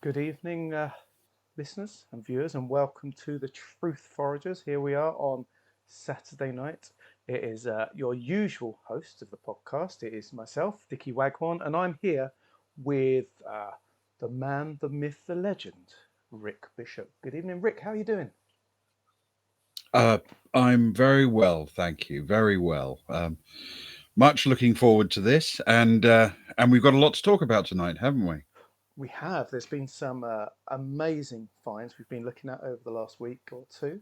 Good evening, listeners and viewers, and welcome to the Truth Foragers. Here we are on Saturday night. It is your usual host of the podcast. It is myself, Dickie Waghorn, and I'm here with the man, the myth, the legend, Rick Bishop. Good evening, Rick. How are you doing? Uh, I'm very well, thank you. Very well. Much looking forward to this, and we've got a lot to talk about tonight, haven't we? We have. There's been some amazing finds we've been looking at over the last week or two.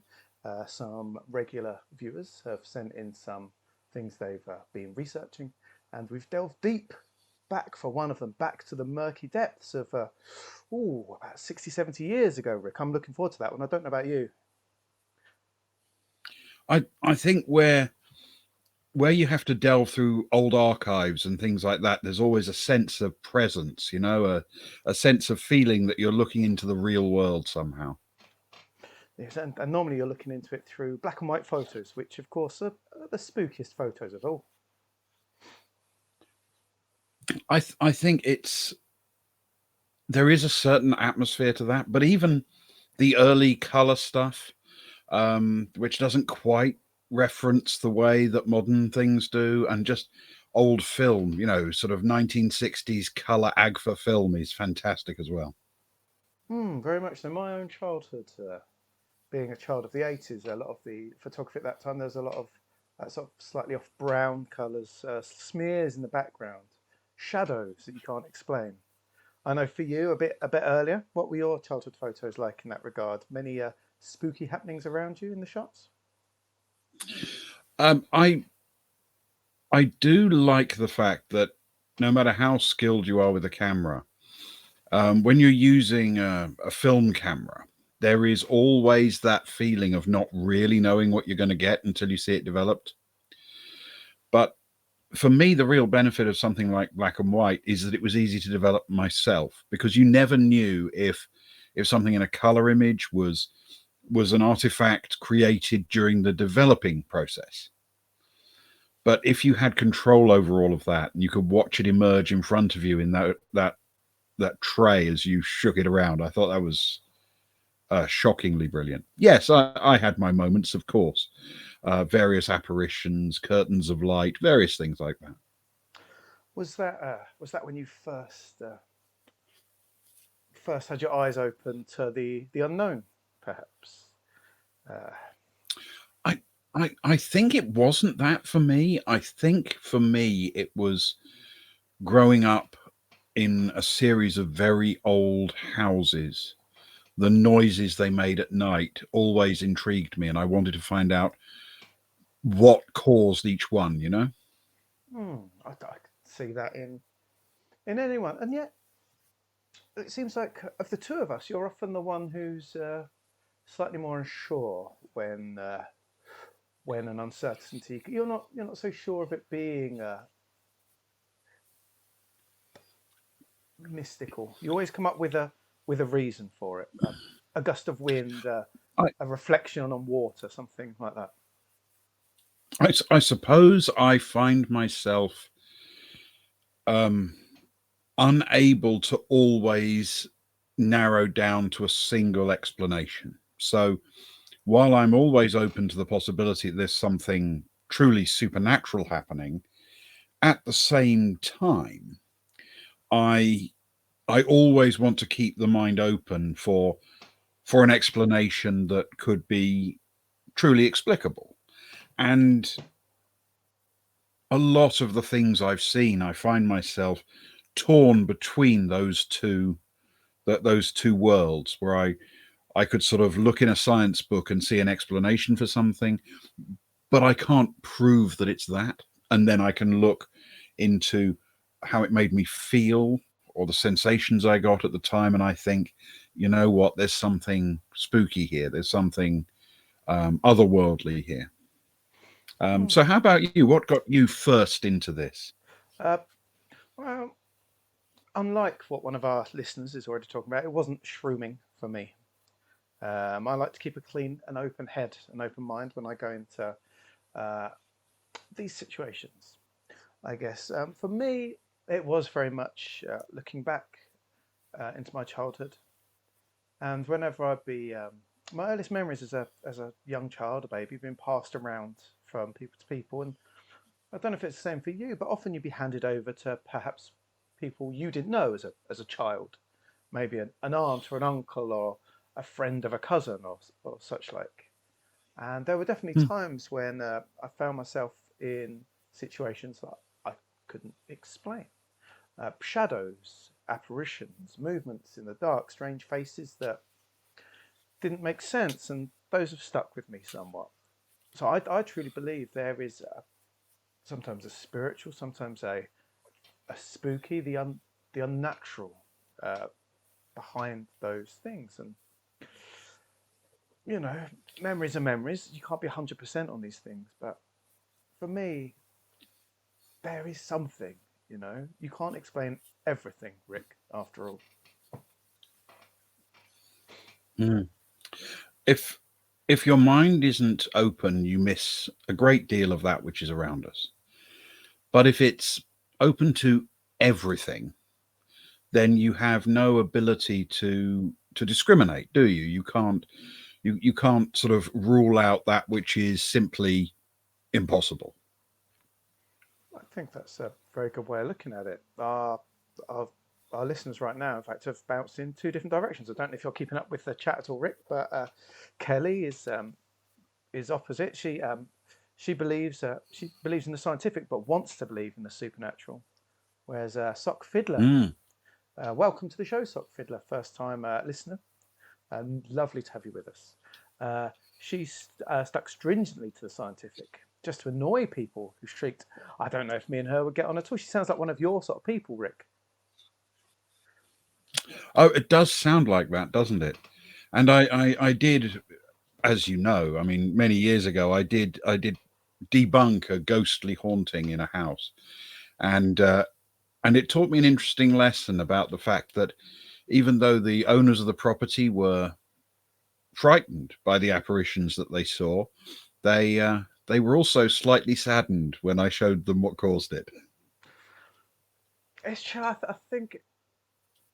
Some regular viewers have sent in some things they've been researching, and we've delved deep back for one of them, back to the murky depths of, about 60, 70 years ago, Rick. I'm looking forward to that one. I don't know about you. I think where you have to delve through old archives and things like that, there's always a sense of presence, a sense of feeling that you're looking into the real world somehow. Yes, and normally you're looking into it through black and white photos, which, of course, are the spookiest photos of all. I think there is a certain atmosphere to that, but even the early color stuff, which doesn't quite reference the way that modern things do, and just old film, sort of 1960s color agfa film is fantastic as well. Very much so. My own childhood. Being a child of the 80s, a lot of the photography at that time, there was a lot of sort of slightly off brown colours, smears in the background, shadows that you can't explain. I know for you, a bit earlier, what were your childhood photos like in that regard? Many spooky happenings around you in the shots? I do like the fact that no matter how skilled you are with a camera, when you're using a film camera, there is always that feeling of not really knowing what you're going to get until you see it developed. But for me, the real benefit of something like black and white is that it was easy to develop myself, because you never knew if something in a color image was an artifact created during the developing process. But if you had control over all of that and you could watch it emerge in front of you in that tray as you shook it around, I thought that was shockingly brilliant. Yes, I had my moments, of course. Various apparitions, curtains of light, various things like that. Was that when you first had your eyes open to the unknown, perhaps? Uh, I, I think it wasn't that for me. I think for me it was growing up in a series of very old houses. The noises they made at night always intrigued me, and I wanted to find out what caused each one. I could see that in anyone, and yet it seems like of the two of us, you're often the one who's slightly more unsure when an uncertainty. You're not so sure of it being mystical. You always come up with a reason for it. A gust of wind, I, a reflection on water, something like that. I suppose I find myself um, unable to always narrow down to a single explanation. So while I'm always open to the possibility that there's something truly supernatural happening, at the same time, I I always want to keep the mind open for an explanation that could be truly explicable. And a lot of the things I've seen, I find myself torn between those two worlds, where I could sort of look in a science book and see an explanation for something, but I can't prove that it's that. And then I can look into how it made me feel or the sensations I got at the time, and I think, you know what, there's something spooky here. There's something otherworldly here. Hmm. So, how about you? What got you first into this? Uh, well, unlike what one of our listeners is already talking about, it wasn't shrooming for me. I like to keep a clean and open head, an open mind when I go into uh, these situations. I guess for me, it was very much looking back into my childhood. And whenever I'd be, my earliest memories as a young child, a baby, being passed around from people to people. And I don't know if it's the same for you, but often you'd be handed over to perhaps people you didn't know as a child, maybe an aunt or an uncle or a friend of a cousin or such like. And there were definitely Hmm. times when I found myself in situations that I couldn't explain. Shadows, apparitions, movements in the dark, strange faces that didn't make sense, and those have stuck with me somewhat. So I truly believe there is sometimes a spiritual, sometimes a spooky, the unnatural uh, behind those things. And you know, memories are memories. You can't be 100% on these things, but for me, there is something. You know, you can't explain everything, Rick. After all, Hmm. If your mind isn't open, you miss a great deal of that which is around us. But if it's open to everything, then you have no ability to discriminate, do you? You can't sort of rule out that which is simply impossible. I think that's a very good way of looking at it. Our, our listeners right now, in fact, have bounced in two different directions. I don't know if you're keeping up with the chat at all, Rick, but Kelly is opposite. She believes in the scientific, but wants to believe in the supernatural. Whereas Sock Fiddler, Mm. welcome to the show, Sock Fiddler, first time listener, and lovely to have you with us. She's stuck stringently to the scientific, just to annoy people who shrieked, "I don't know if me and her would get on at all." She sounds like one of your sort of people, Rick. Oh, it does sound like that, doesn't it? And I did, as you know, I mean, many years ago, I did debunk a ghostly haunting in a house, and and it taught me an interesting lesson about the fact that even though the owners of the property were frightened by the apparitions that they saw, they were also slightly saddened when I showed them what caused it. It's true. I think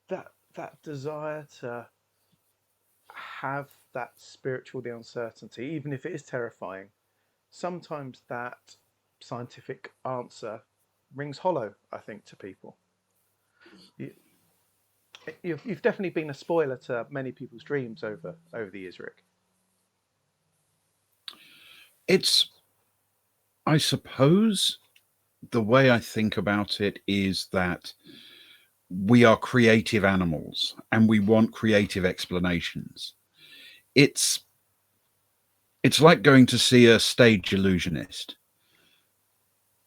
that desire to have that spiritual, the uncertainty, even if it is terrifying, sometimes that scientific answer rings hollow, I think, to people. You, you've definitely been a spoiler to many people's dreams over the years, Rick. It's, I suppose, the way I think about it is that we are creative animals and we want creative explanations. It's it's like going to see a stage illusionist.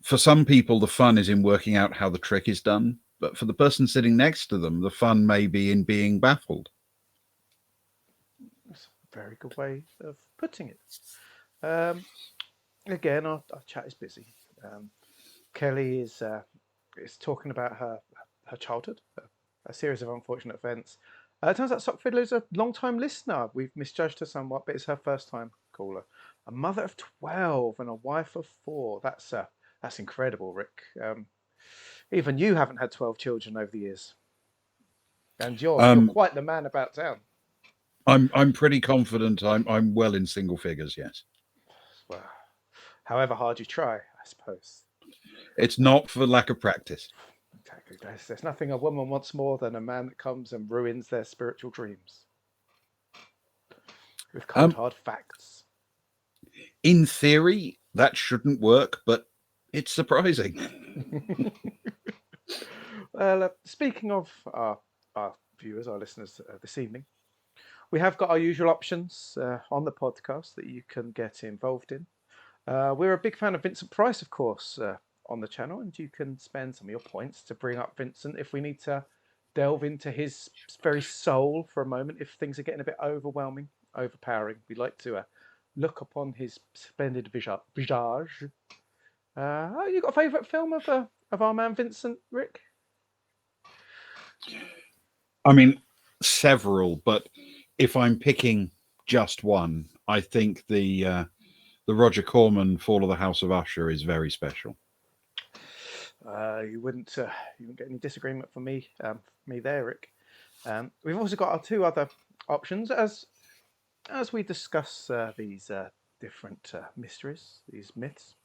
For some people, the fun is in working out how the trick is done, but for the person sitting next to them, the fun may be in being baffled. That's a very good way of putting it. Um, Again, our chat is busy. Um, Kelly is talking about her childhood, a series of unfortunate events. It turns out Sock Fiddler is a long-time listener. We've misjudged her somewhat, but it's her first time caller. A mother of 12 and a wife of 4. That's incredible, Rick. Even you haven't had 12 children over the years, and you're Um, quite the man about town. I'm pretty confident I'm well in single figures. Yes, Well, however hard you try, I suppose. it's not for lack of practice. Exactly. There's nothing a woman wants more than a man that comes and ruins their spiritual dreams with cold, Um, hard facts. in theory, that shouldn't work, but it's surprising. Well, speaking of our viewers, our listeners this evening, we have got our usual options on the podcast that you can get involved in. We're a big fan of Vincent Price, of course, on the channel, and you can spend some of your points to bring up Vincent if we need to delve into his very soul for a moment, if things are getting a bit overwhelming, overpowering. We like to look upon his splendid visage. You got a favourite film of our man Vincent, Rick? I mean, several, but if I'm picking just one, I think the Roger Corman Fall of the House of Usher is very special. You wouldn't get any disagreement from me there, Rick. We've also got our two other options as we discuss these different mysteries, these myths.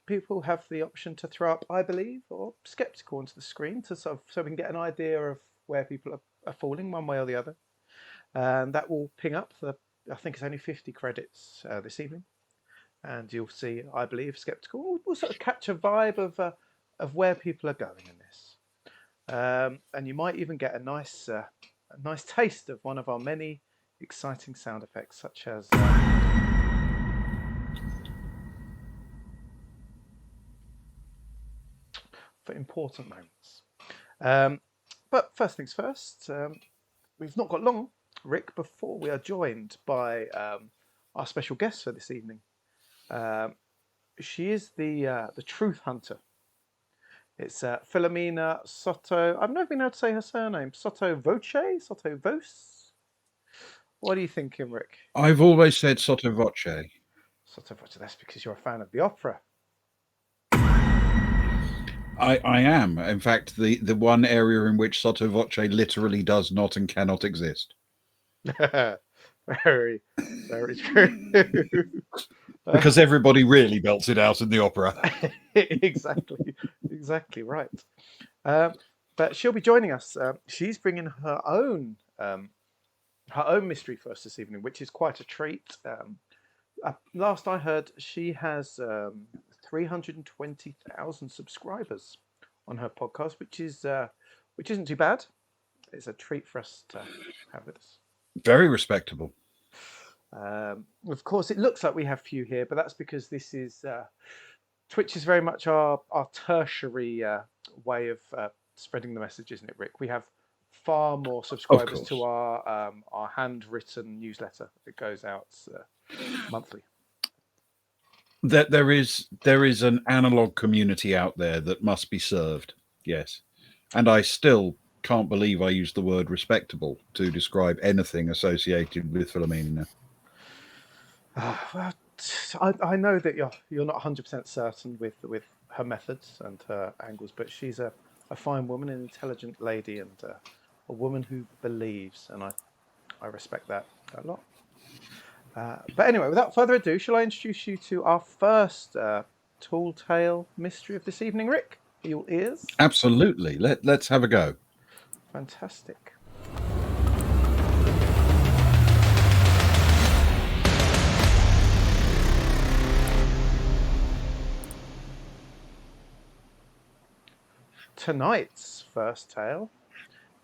People have the option to throw up "I believe" or "skeptical" onto the screen to so we can get an idea of where people are falling one way or the other. And that will ping up I think it's only 50 credits this evening, and you'll see "I believe," "skeptical." We'll sort of catch a vibe of where people are going in this, and you might even get a nice taste of one of our many exciting sound effects, such as. For important moments. But first things first, we've not got long, Rick, before we are joined by our special guest for this evening. She is the truth hunter. It's Philomena Soto. I've never been able to say her surname. Soto Voce? Soto Vos? What are you thinking, Rick? I've always said sotto voce. Soto Voce. That's because you're a fan of the opera. I am. In fact, the one area in which sotto voce literally does not and cannot exist. Very, very true. Because everybody really belts it out in the opera. exactly right. But she'll be joining us. She's bringing her own mystery for us this evening, which is quite a treat. Last I heard, she has 320,000 subscribers on her podcast, which isn't too bad. It's a treat for us to have with us. Very respectable. Of course, it looks like we have few here, but that's because this is Twitch is very much our tertiary way of spreading the message, isn't it, Rick? We have far more subscribers to our handwritten newsletter that goes out monthly. There is an analog community out there that must be served. Yes, and I still can't believe I used the word respectable to describe anything associated with Philomena. Well, I know that you're not 100% certain with her methods and her angles, but she's a fine woman, an intelligent lady, and a woman who believes, and I respect that a lot. But anyway, without further ado, shall I introduce you to our first tall tale mystery of this evening, Rick? Are you all ears? Absolutely. Let's have a go. Fantastic. Tonight's first tale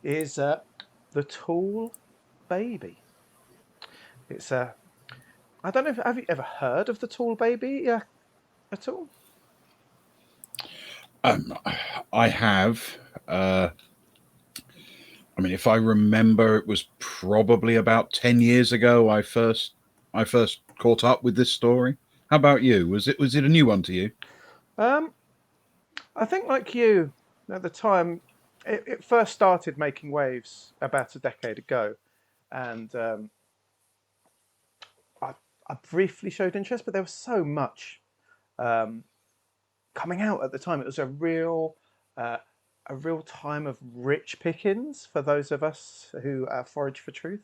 is The Tall Baby. It's I don't know if have you ever heard of The Tall Baby at all? I have. I mean, if I remember, it was probably about 10 years ago I first caught up with this story. How about you? Was it a new one to you? I think like you, at the time, it first started making waves about a decade ago, and I briefly showed interest, but there was so much coming out at the time. It was a real time of rich pickings for those of us who forage for truth,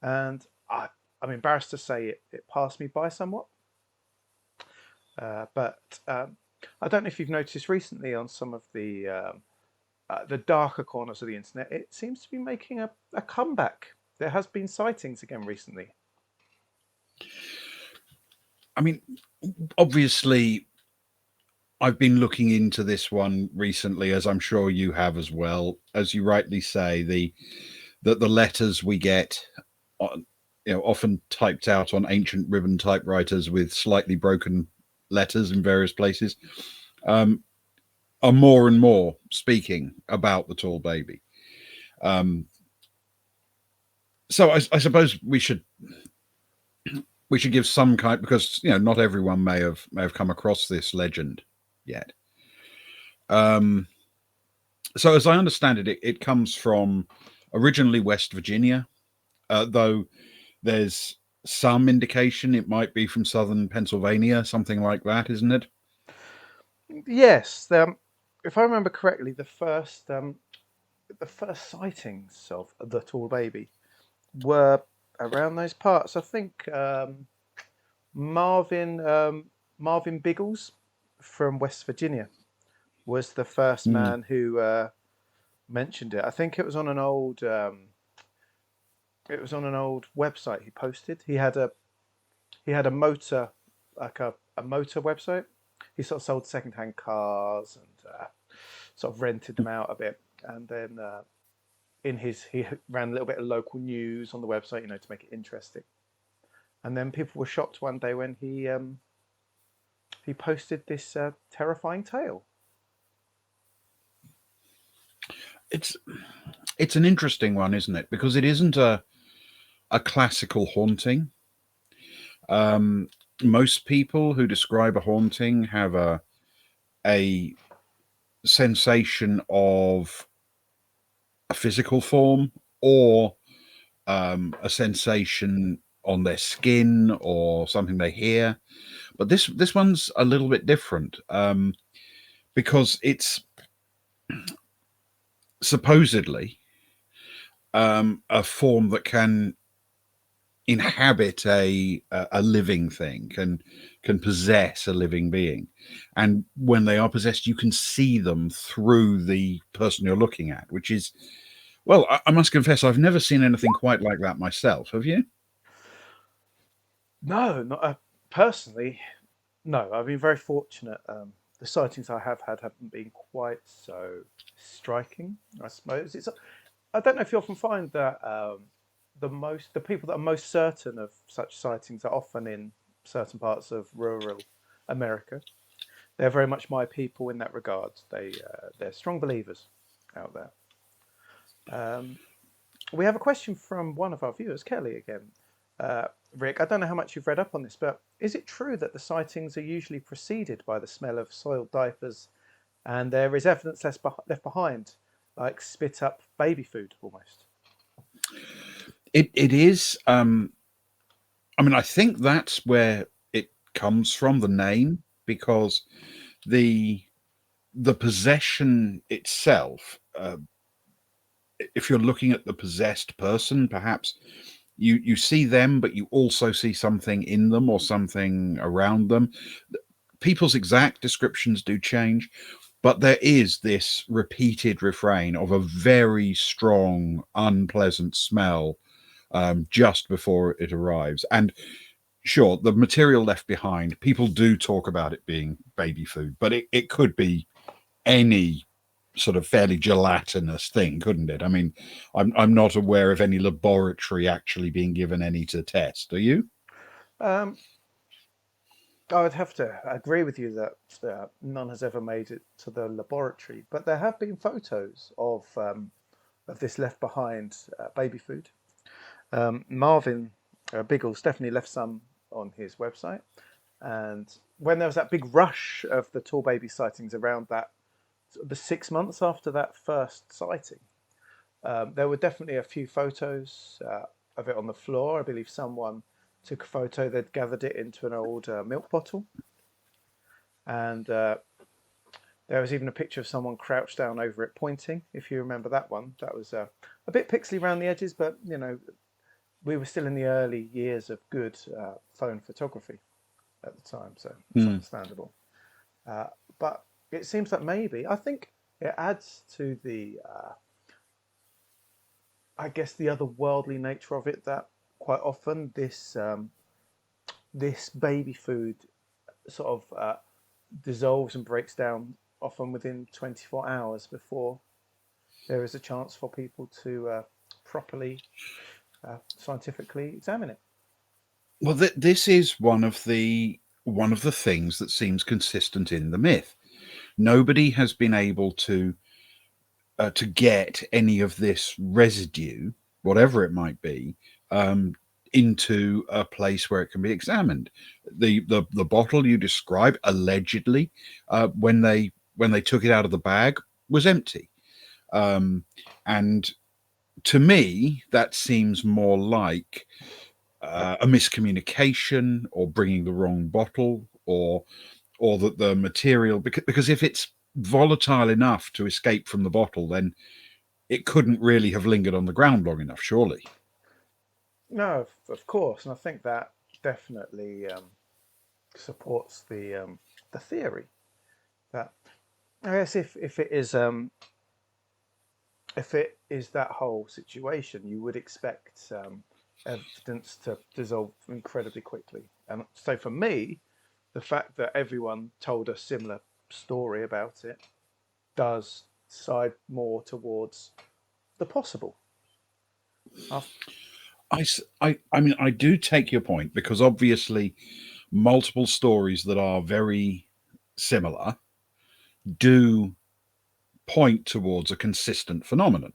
and I'm embarrassed to say it passed me by somewhat. But I don't know if you've noticed recently on some of the darker corners of the internet, it seems to be making a comeback. There has been sightings again recently. I mean, obviously, I've been looking into this one recently, as I'm sure you have as well. As you rightly say, the letters we get, often typed out on ancient ribbon typewriters with slightly broken letters in various places, are more and more speaking about the tall baby. So I suppose we should give some kind, because not everyone may have come across this legend yet. So as I understand it, it comes from originally West Virginia, though there's some indication it might be from southern Pennsylvania, something like that, isn't it? Yes, if I remember correctly, the first sightings of the tall baby were around those parts. I think Marvin Marvin Biggles from West Virginia was the first Mm. man who mentioned it. I think it was on an old website he posted. He had a motor, like a motor website. He sort of sold secondhand cars and sort of rented them out a bit. And then he ran a little bit of local news on the website, to make it interesting. And then people were shocked one day when he posted this terrifying tale. It's an interesting one, isn't it? Because it isn't a classical haunting. Most people who describe a haunting have a sensation of a physical form, or a sensation on their skin, or something they hear. But this one's a little bit different, because it's supposedly a form that can inhabit a living thing, can possess a living being, and when they are possessed, you can see them through the person you're looking at, which is, well, I must confess, I've never seen anything quite like that myself. Have you? No, not personally. No, I've been very fortunate. The sightings I have had haven't been quite so striking, I suppose. I don't know if you often find that the people that are most certain of such sightings are often in certain parts of rural America. They're very much my people in that regard. They're strong believers out there. We have a question from one of our viewers, Kelly again. Rick, I don't know how much you've read up on this, but is it true that the sightings are usually preceded by the smell of soiled diapers, and there is evidence left behind, like spit up baby food almost? It is. I mean, I think that's where it comes from, the name, because the possession itself. If you're looking at the possessed person, perhaps you see them, but you also see something in them or something around them. People's exact descriptions do change, but there is this repeated refrain of a very strong, unpleasant smell just before it arrives. And sure, the material left behind, people do talk about it being baby food, but it could be any sort of fairly gelatinous thing, couldn't it? I mean, I'm not aware of any laboratory actually being given any to test. Are you? Um, I would have to agree with you that none has ever made it to the laboratory, but there have been photos of this left behind baby food. Marvin Biggles definitely left some on his website, and when there was that big rush of the tall baby sightings around the 6 months after that first sighting, there were definitely a few photos of it on the floor. I believe someone took a photo. They'd gathered it into an old milk bottle, and there was even a picture of someone crouched down over it pointing. If you remember that one, that was a bit pixely around the edges, but we were still in the early years of good phone photography at the time, so it's understandable. But it seems that maybe, I think it adds to the I guess the otherworldly nature of it, that quite often this baby food sort of dissolves and breaks down often within 24 hours before there is a chance for people to properly scientifically examine it. Well, this is one of the things that seems consistent in the myth. Nobody has been able to get any of this residue, whatever it might be, into a place where it can be examined. The bottle you describe, allegedly, when they took it out of the bag, was empty. And to me, that seems more like a miscommunication, or bringing the wrong bottle, or that the material, because if it's volatile enough to escape from the bottle, then it couldn't really have lingered on the ground long enough, surely. No, of course, and I think that definitely supports the theory that I guess if it is that whole situation, you would expect evidence to dissolve incredibly quickly. And so for me, the fact that everyone told a similar story about it does side more towards the possible. Af- I mean, I do take your point because obviously multiple stories that are very similar do point towards a consistent phenomenon.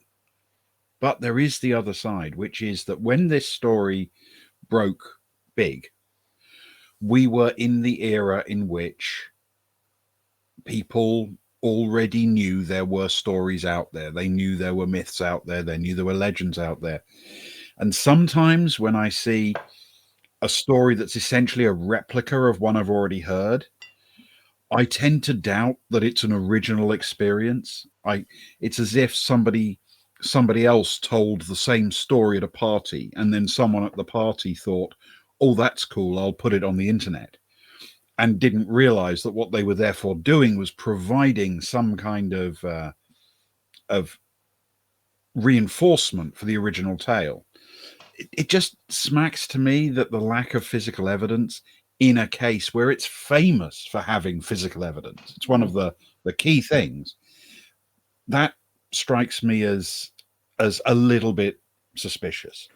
But there is the other side, which is that when this story broke big, we were in the era in which people already knew there were stories out there. They knew there were myths out there. They knew there were legends out there. And sometimes when I see a story that's essentially a replica of one I've already heard, I tend to doubt that it's an original experience. It's as if somebody else told the same story at a party, and then someone at the party thought, "Oh, that's cool. I'll put it on the internet," and didn't realize that what they were therefore doing was providing some kind of reinforcement for the original tale. It just smacks to me that the lack of physical evidence in a case where it's famous for having physical evidence, it's one of mm, the key things that strikes me as a little bit suspicious.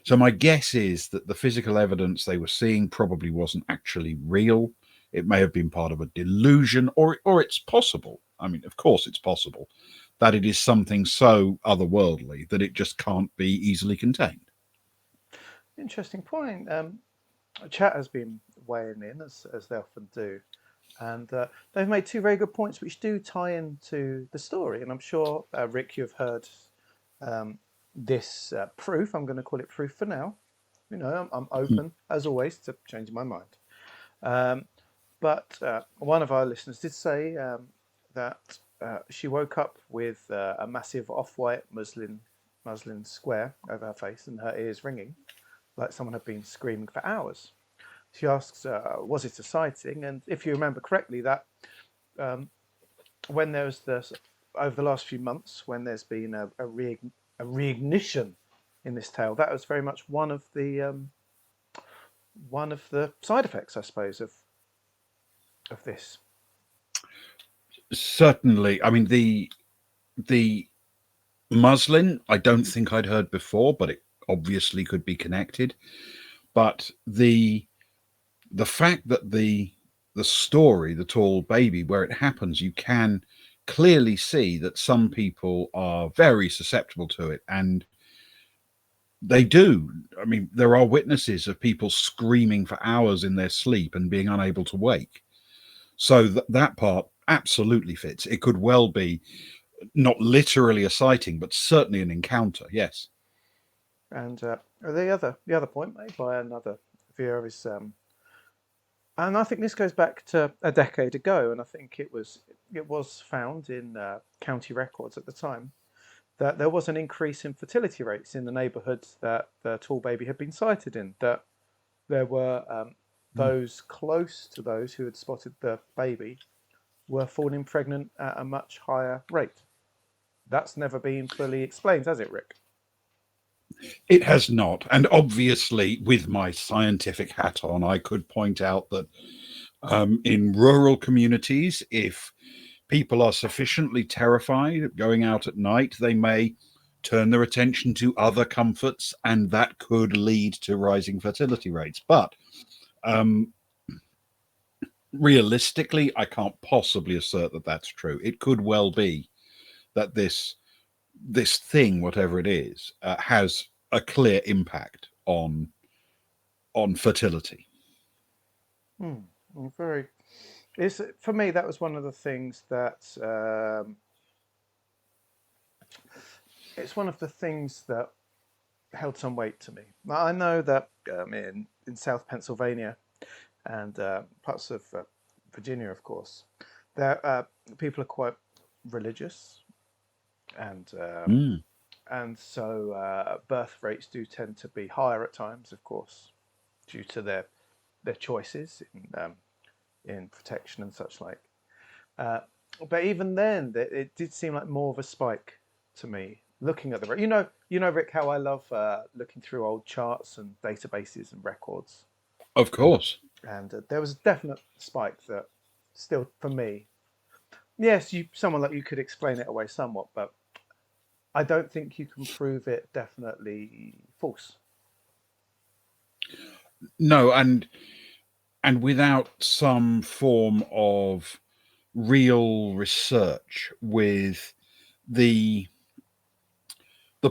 So my guess is that the physical evidence they were seeing probably wasn't actually real. It may have been part of a delusion, or it's possible. I mean, of course, it's possible that it is something so otherworldly that it just can't be easily contained. Interesting point. Chat has been weighing in as they often do, and they've made two very good points which do tie into the story. And I'm sure Rick, you've heard um, this proof. I'm going to call it proof for now. You know, I'm open as always to changing my mind. Um, but one of our listeners did say that she woke up with a massive off-white muslin square over her face and her ears ringing, like someone had been screaming for hours. She asks, "Was it a sighting?" And if you remember correctly, that um, when there's this over the last few months, when there's been a reignition in this tale, that was very much one of the side effects, I suppose, of this. Certainly, I mean the muslin. I don't think I'd heard before, but it obviously could be connected. But the fact that the story, the tall baby, where it happens, you can clearly see that some people are very susceptible to it, and they do. I mean, there are witnesses of people screaming for hours in their sleep and being unable to wake. So that part absolutely fits. It could well be not literally a sighting, but certainly an encounter. Yes. And the other point made by another viewer is, and I think this goes back to a decade ago, and I think it was found in county records at the time that there was an increase in fertility rates in the neighbourhoods that the tall baby had been sighted in. That there were those close to those who had spotted the baby were falling pregnant at a much higher rate. That's never been fully explained, has it, Rick? It has not. And obviously, with my scientific hat on, I could point out that in rural communities, if people are sufficiently terrified of going out at night, they may turn their attention to other comforts, and that could lead to rising fertility rates. But um, realistically, I can't possibly assert that that's true. It could well be that this thing, whatever it is, has a clear impact on fertility. Hmm. Very. It's, for me, that was one of the things that it's one of the things that held some weight to me. I know that in South Pennsylvania and parts of Virginia, of course, there people are quite religious, and Mm. and so birth rates do tend to be higher at times, of course, due to their choices in protection and such like. But even then, it did seem like more of a spike to me. Looking at Rick, how I love looking through old charts and databases and records. Of course. And there was a definite spike that, still for me, yes, someone like you could explain it away somewhat, but I don't think you can prove it definitely false. No, and without some form of real research with the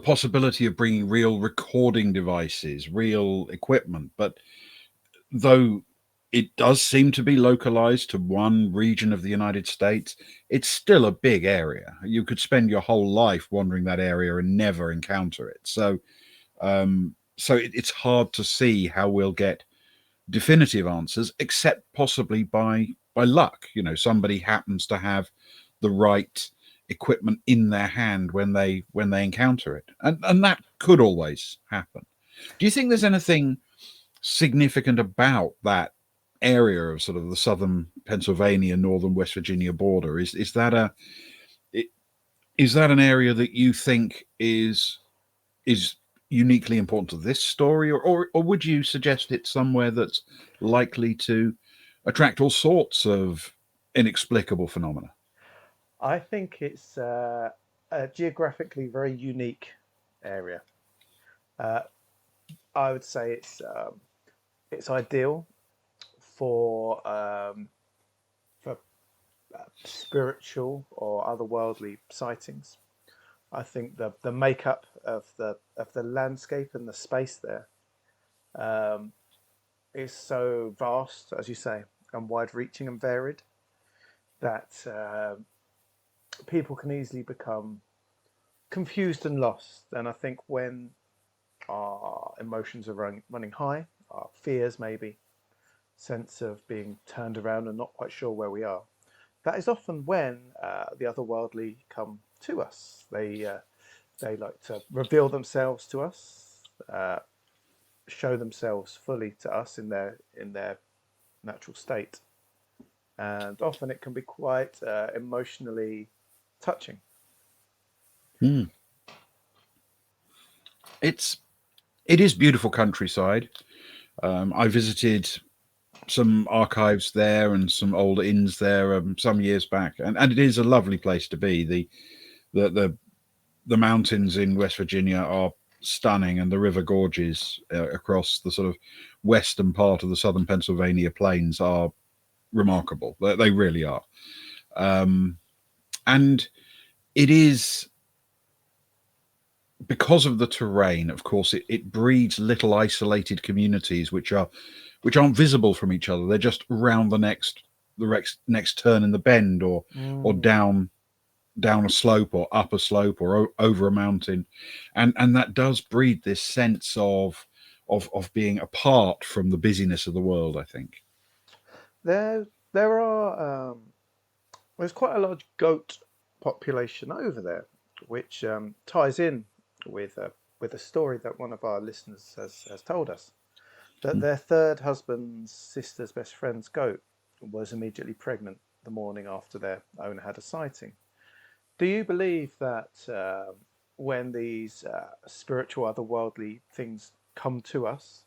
possibility of bringing real recording devices, real equipment, but though it does seem to be localized to one region of the United States, it's still a big area. You could spend your whole life wandering that area and never encounter it. So it's hard to see how we'll get definitive answers, except possibly by luck. Somebody happens to have the right equipment in their hand when they encounter it, and that could always happen. Do you think there's anything significant about that area of sort of the southern Pennsylvania, northern West Virginia border? Is that an area that you think is uniquely important to this story, or would you suggest it's somewhere that's likely to attract all sorts of inexplicable phenomena? I think it's a geographically very unique area. Uh, I would say it's ideal for spiritual or otherworldly sightings. I think the makeup of the landscape and the space there is so vast, as you say, and wide-reaching and varied that people can easily become confused and lost. And I think when our emotions are running high, our fears maybe, sense of being turned around and not quite sure where we are, that is often when the otherworldly come to us. They like to reveal themselves to us, show themselves fully to us in their natural state, and often it can be quite emotionally touching. It is beautiful countryside. I visited some archives there and some old inns there some years back, and it is a lovely place to be. The mountains in West Virginia are stunning, and the river gorges across the sort of western part of the southern Pennsylvania plains are remarkable. They really are. And it is, because of the terrain, of course, it breeds little isolated communities which aren't visible from each other. They're just around the next turn in the bend, or down a slope, or up a slope, or over a mountain, and that does breed this sense of being apart from the busyness of the world, I think. There are there's quite a large goat population over there, which ties in with a story that one of our listeners has told us, that their third husband's sister's best friend's goat was immediately pregnant the morning after their owner had a sighting. Do you believe that when these spiritual, otherworldly things come to us,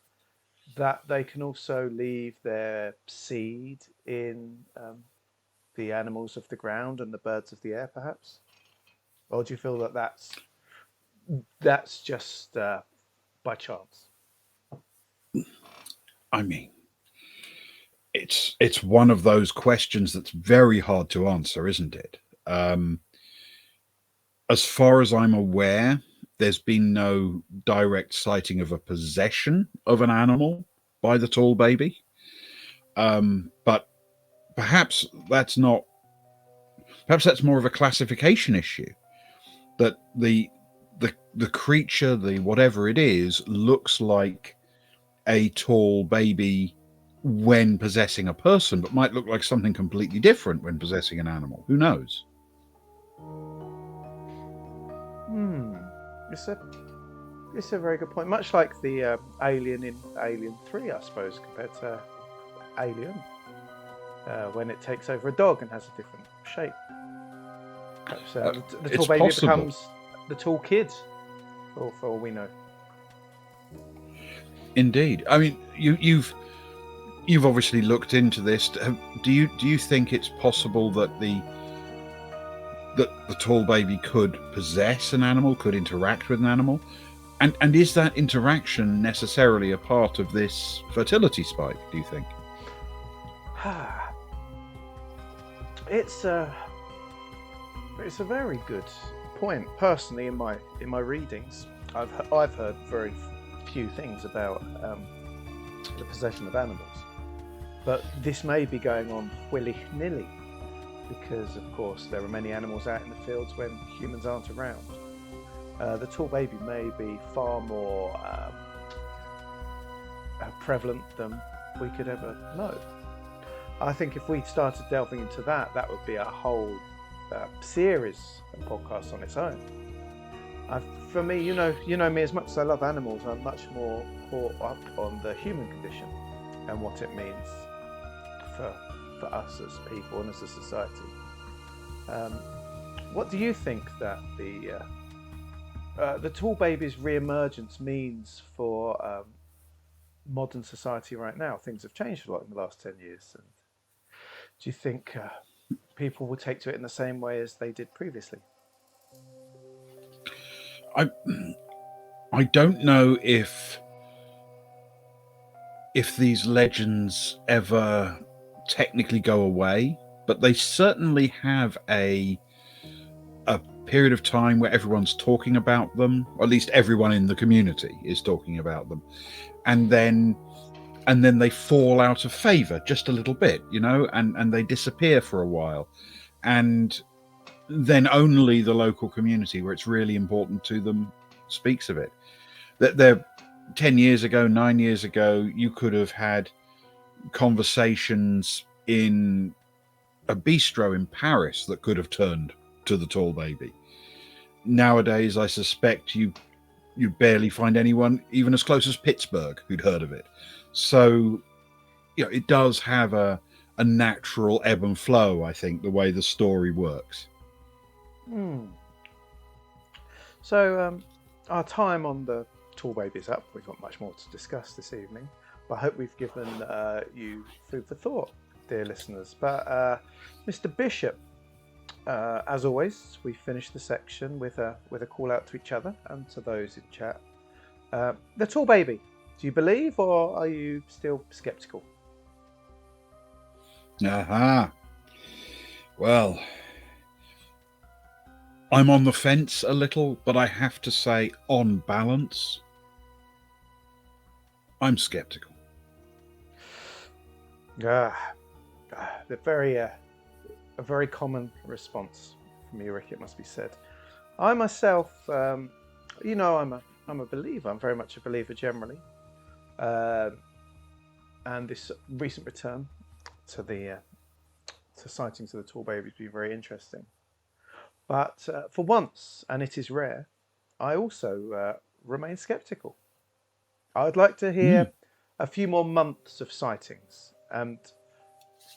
that they can also leave their seed in the animals of the ground and the birds of the air, perhaps? Or do you feel that that's just by chance? I mean, it's one of those questions that's very hard to answer, isn't it? As far as I'm aware, there's been no direct sighting of a possession of an animal by the tall baby. But perhaps that's not. Perhaps that's more of a classification issue. That the creature, the whatever it is, looks like a tall baby when possessing a person, but might look like something completely different when possessing an animal. Who knows? It's a very good point. Much like the alien in Alien 3, I suppose, compared to Alien, when it takes over a dog and has a different shape. Perhaps the tall It's baby possible. becomes the tall kid, for all we know. Indeed. I mean, you've obviously looked into this. Do you think it's possible that the tall baby could possess an animal, could interact with an animal? And is that interaction necessarily a part of this fertility spike, do you think? It's a very good point. Personally, in my readings, I've heard very few things about the possession of animals, but this may be going on willy-nilly because, of course, there are many animals out in the fields when humans aren't around. The tall baby may be far more prevalent than we could ever know. I think if we started delving into that would be a whole series of podcasts on its own. For me, you know me, as much as I love animals, I'm much more caught up on the human condition and what it means for us as people and as a society. What do you think that the tall baby's re-emergence means for modern society right now? Things have changed a lot in the last 10 years. And do you think people will take to it in the same way as they did previously? I don't know if these legends ever technically go away, but they certainly have a period of time where everyone's talking about them, or at least everyone in the community is talking about them, and then they fall out of favor just a little bit, and they disappear for a while, and then only the local community, where it's really important to them, speaks of it. That they're 10 years ago, 9 years ago, you could have had conversations in a bistro in Paris that could have turned to the tall baby. Nowadays, I suspect you barely find anyone even as close as Pittsburgh who'd heard of it. So, it does have a natural ebb and flow, I think, the way the story works. So, our time on the tall baby is up. We've got much more to discuss this evening, but I hope we've given you food for thought, dear listeners. But Mr. Bishop, as always, we finish the section with a call out to each other and to those in chat. The tall baby, do you believe, or are you still skeptical? Aha. Well, I'm on the fence a little, but I have to say, on balance, I'm skeptical. A very common response from you, Rick, it must be said. I myself, I'm a believer. I'm very much a believer generally, and this recent return to sightings of the tall baby has been very interesting. But for once, and it is rare, I also remain skeptical. I'd like to hear a few more months of sightings, and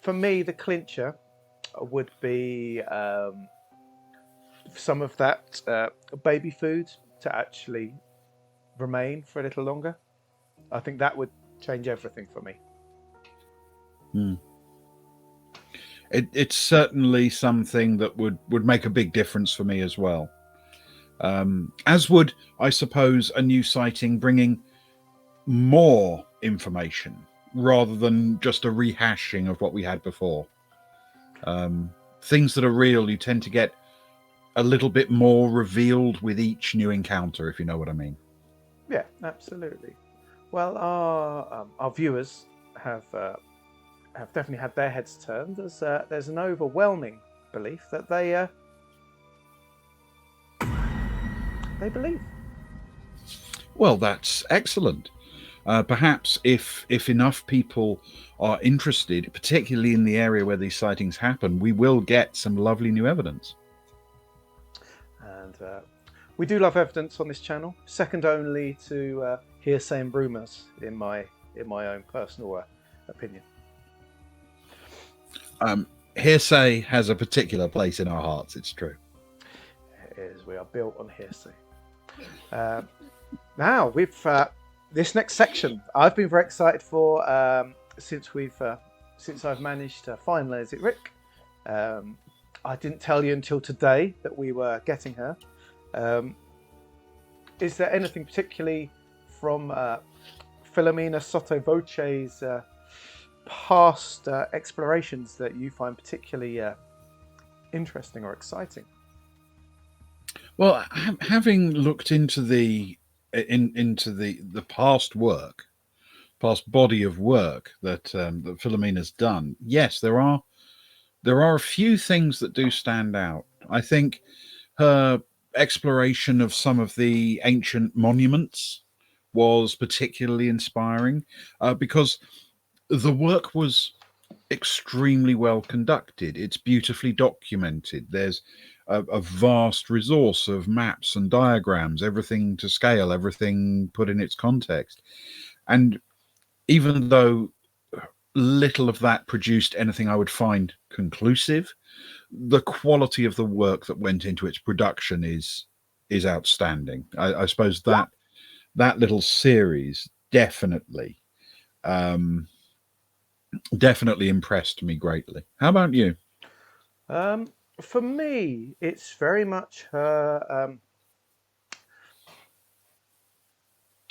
for me, the clincher would be some of that baby food to actually remain for a little longer. I think that would change everything for me. It's certainly something that would make a big difference for me as well. As would, I suppose, a new sighting bringing more information rather than just a rehashing of what we had before. Things that are real, you tend to get a little bit more revealed with each new encounter, if you know what I mean. Yeah, absolutely. Well, our viewers have definitely had their heads turned. There's an overwhelming belief that they believe. Well, that's excellent. Perhaps if enough people are interested, particularly in the area where these sightings happen, we will get some lovely new evidence. And We do love evidence on this channel, second only to hearsay and rumours, in my own personal opinion. Hearsay has a particular place in our hearts. It's true. It is. We are built on hearsay. Now we've this next section. I've been very excited for since I've managed to finalise it, Rick. I didn't tell you until today that we were getting her. Is there anything particularly from Filomena Sotto Voce's past explorations that you find particularly interesting or exciting? Well, having looked into the past body of work that that Filomena's done, yes, there are a few things that do stand out. I think her exploration of some of the ancient monuments was particularly inspiring because the work was extremely well conducted. It's beautifully documented. There's a vast resource of maps and diagrams, everything to scale, everything put in its context. And even though little of that produced anything I would find conclusive, the quality of the work that went into its production is outstanding. I suppose that little series definitely impressed me greatly. How about you? For me, it's very much her.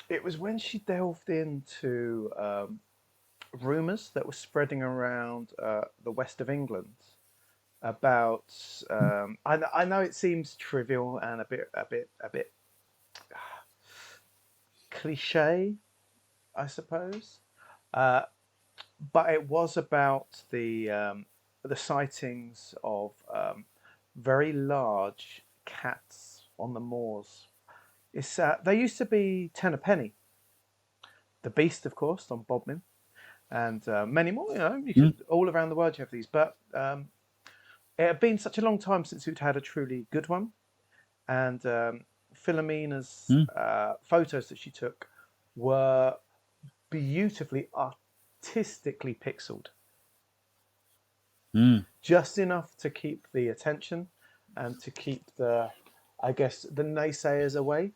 It was when she delved into rumours that were spreading around the west of England about. I know it seems trivial and a bit cliche, I suppose, but it was about the sightings of very large cats on the moors. They used to be 10 a penny. The Beast, of course, on Bodmin, and many more. You could, all around the world you have these. But it had been such a long time since we'd had a truly good one, and Filomena's photos that she took were beautifully artistically pixeled. Just enough to keep the attention and to keep the naysayers away.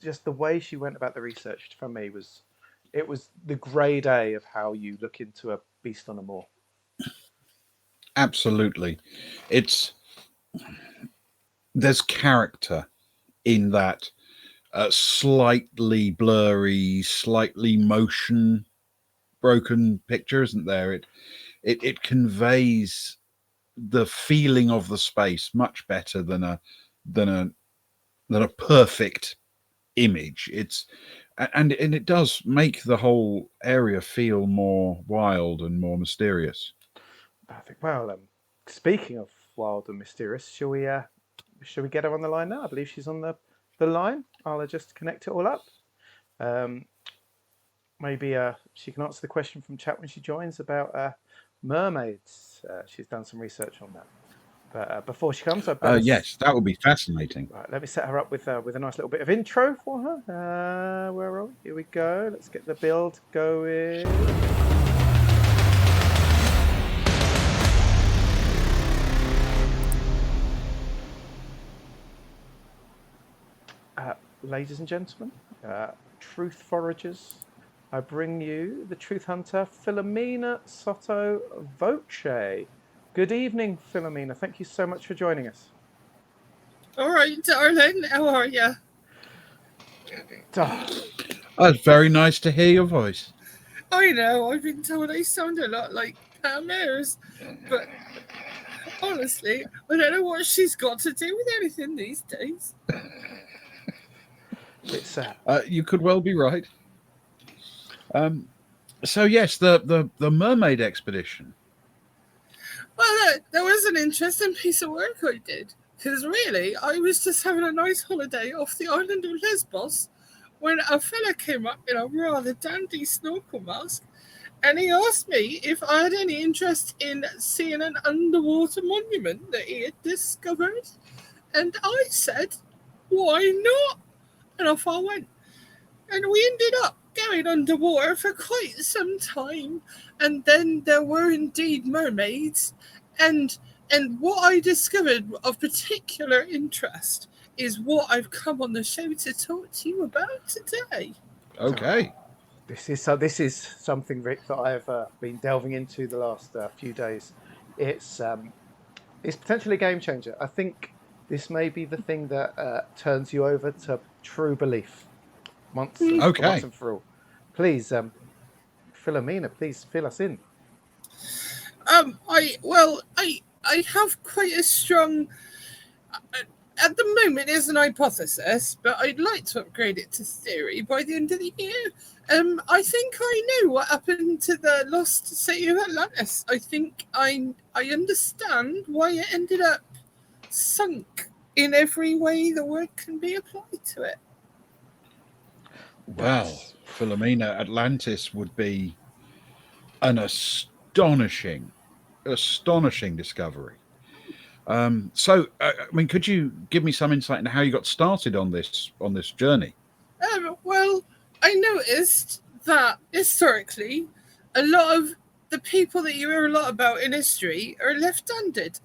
Just the way she went about the research for me was the grade A of how you look into a beast on a moor. Absolutely. There's character in that slightly blurry, slightly motion broken picture, isn't there? It conveys the feeling of the space much better than a perfect image. And it does make the whole area feel more wild and more mysterious. Perfect. Well, speaking of wild and mysterious, shall we get her on the line now? I believe she's on the line. I'll just connect it all up. Maybe she can answer the question from chat when she joins about mermaids. She's done some research on that. But before she comes, yes, that would be fascinating. Right, let me set her up with a nice little bit of intro for her. Where are we? Here we go. Let's get the build going. Ladies and gentlemen, Truth Foragers, I bring you the Truth Hunter, Filomena Sotto Voce. Good evening, Filomena. Thank you so much for joining us. All right, darling. How are you? It's very nice to hear your voice. I know. I've been told I sound a lot like Pam Ayres, but honestly, I don't know what she's got to do with anything these days. It's you could well be right. So yes, the mermaid expedition. Well, that was an interesting piece of work I did, because really, I was just having a nice holiday off the island of Lesbos when a fella came up in a rather dandy snorkel mask, and he asked me if I had any interest in seeing an underwater monument that he had discovered, and I said, why not? And off I went. And we ended up going underwater for quite some time. And then there were indeed mermaids. And what I discovered of particular interest is what I've come on the show to talk to you about today. Okay. This is something, Rick, that I've been delving into the last few days. It's potentially a game changer. I think this may be the thing that turns you over to true belief once and for all. Please, Philomena, please fill us in. I have quite a strong. At the moment, it's an hypothesis, but I'd like to upgrade it to theory by the end of the year. I think I know what happened to the lost city of Atlantis. I think I understand why it ended up sunk in every way the word can be applied to it. Well, Philomena, Atlantis would be an astonishing discovery. So, I mean, could you give me some insight into how you got started on this journey? Well, I noticed that historically, a lot of the people that you hear a lot about in history are left-handed,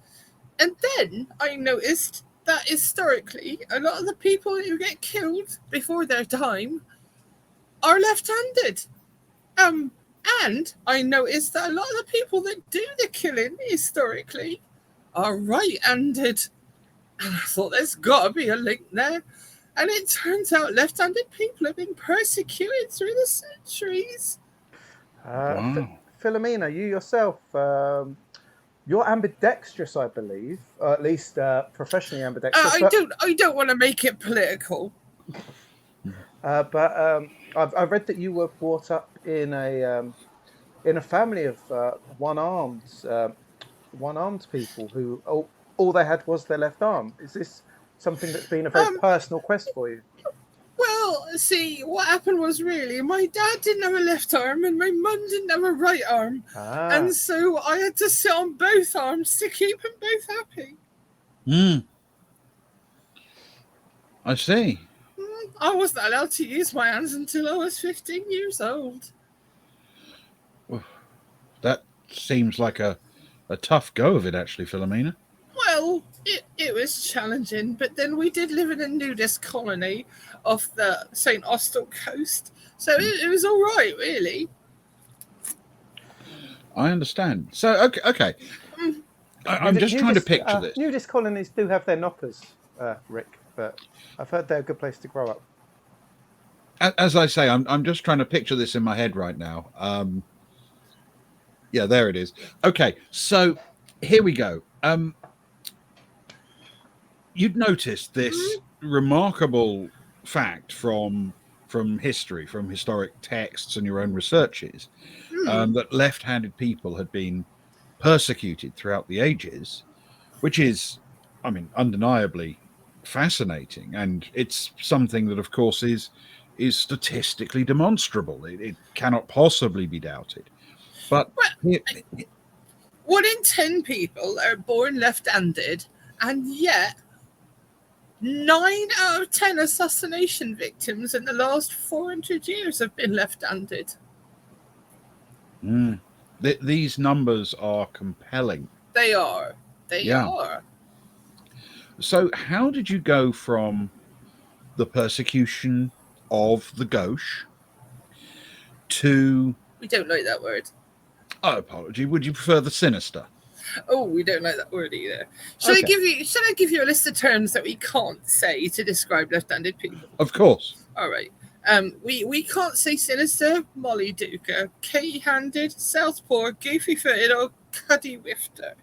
and then I noticed that historically, a lot of the people who get killed before their time are left-handed. And I noticed that a lot of the people that do the killing historically are right-handed. And I thought there's got to be a link there. And it turns out left-handed people have been persecuted through the centuries. Wow. Philomena, you yourself, you're ambidextrous, I believe, or at least professionally ambidextrous. I don't want to make it political. But I've read that you were brought up in a family of one-armed people who all they had was their left arm. Is this something that's been a very personal quest for you? Well, see, what happened was really my dad didn't have a left arm and my mum didn't have a right arm. And so I had to sit on both arms to keep them both happy. I see. I wasn't allowed to use my hands until I was 15 years old. That seems like a tough go of it, actually, Philomena. Well, it was challenging, but then we did live in a nudist colony off the St. Austell coast, so it was all right, really. I understand. So, okay. I'm just trying to picture this. Nudist colonies do have their knockers, Rick, but I've heard they're a good place to grow up. As I say, I'm just trying to picture this in my head right now. Yeah, there it is. Okay, so here we go. You'd noticed this remarkable fact from history, from historic texts and your own researches, that left-handed people had been persecuted throughout the ages, which is, I mean, undeniably fascinating, and it's something that, of course, is statistically demonstrable. It cannot possibly be doubted. But 1 in 10 people are born left-handed, and yet 9 out of 10 assassination victims in the last 400 years have been left-handed. These numbers are compelling. They are. They are. So how did you go from the persecution of the gauche to... We don't like that word. Oh, apology. Would you prefer the sinister? Oh, we don't like that word either. Should I give you a list of terms that we can't say to describe left-handed people? Of course. All right. We can't say sinister, molly duker, K-handed, southpaw, goofy-footed, or cuddy-wifter.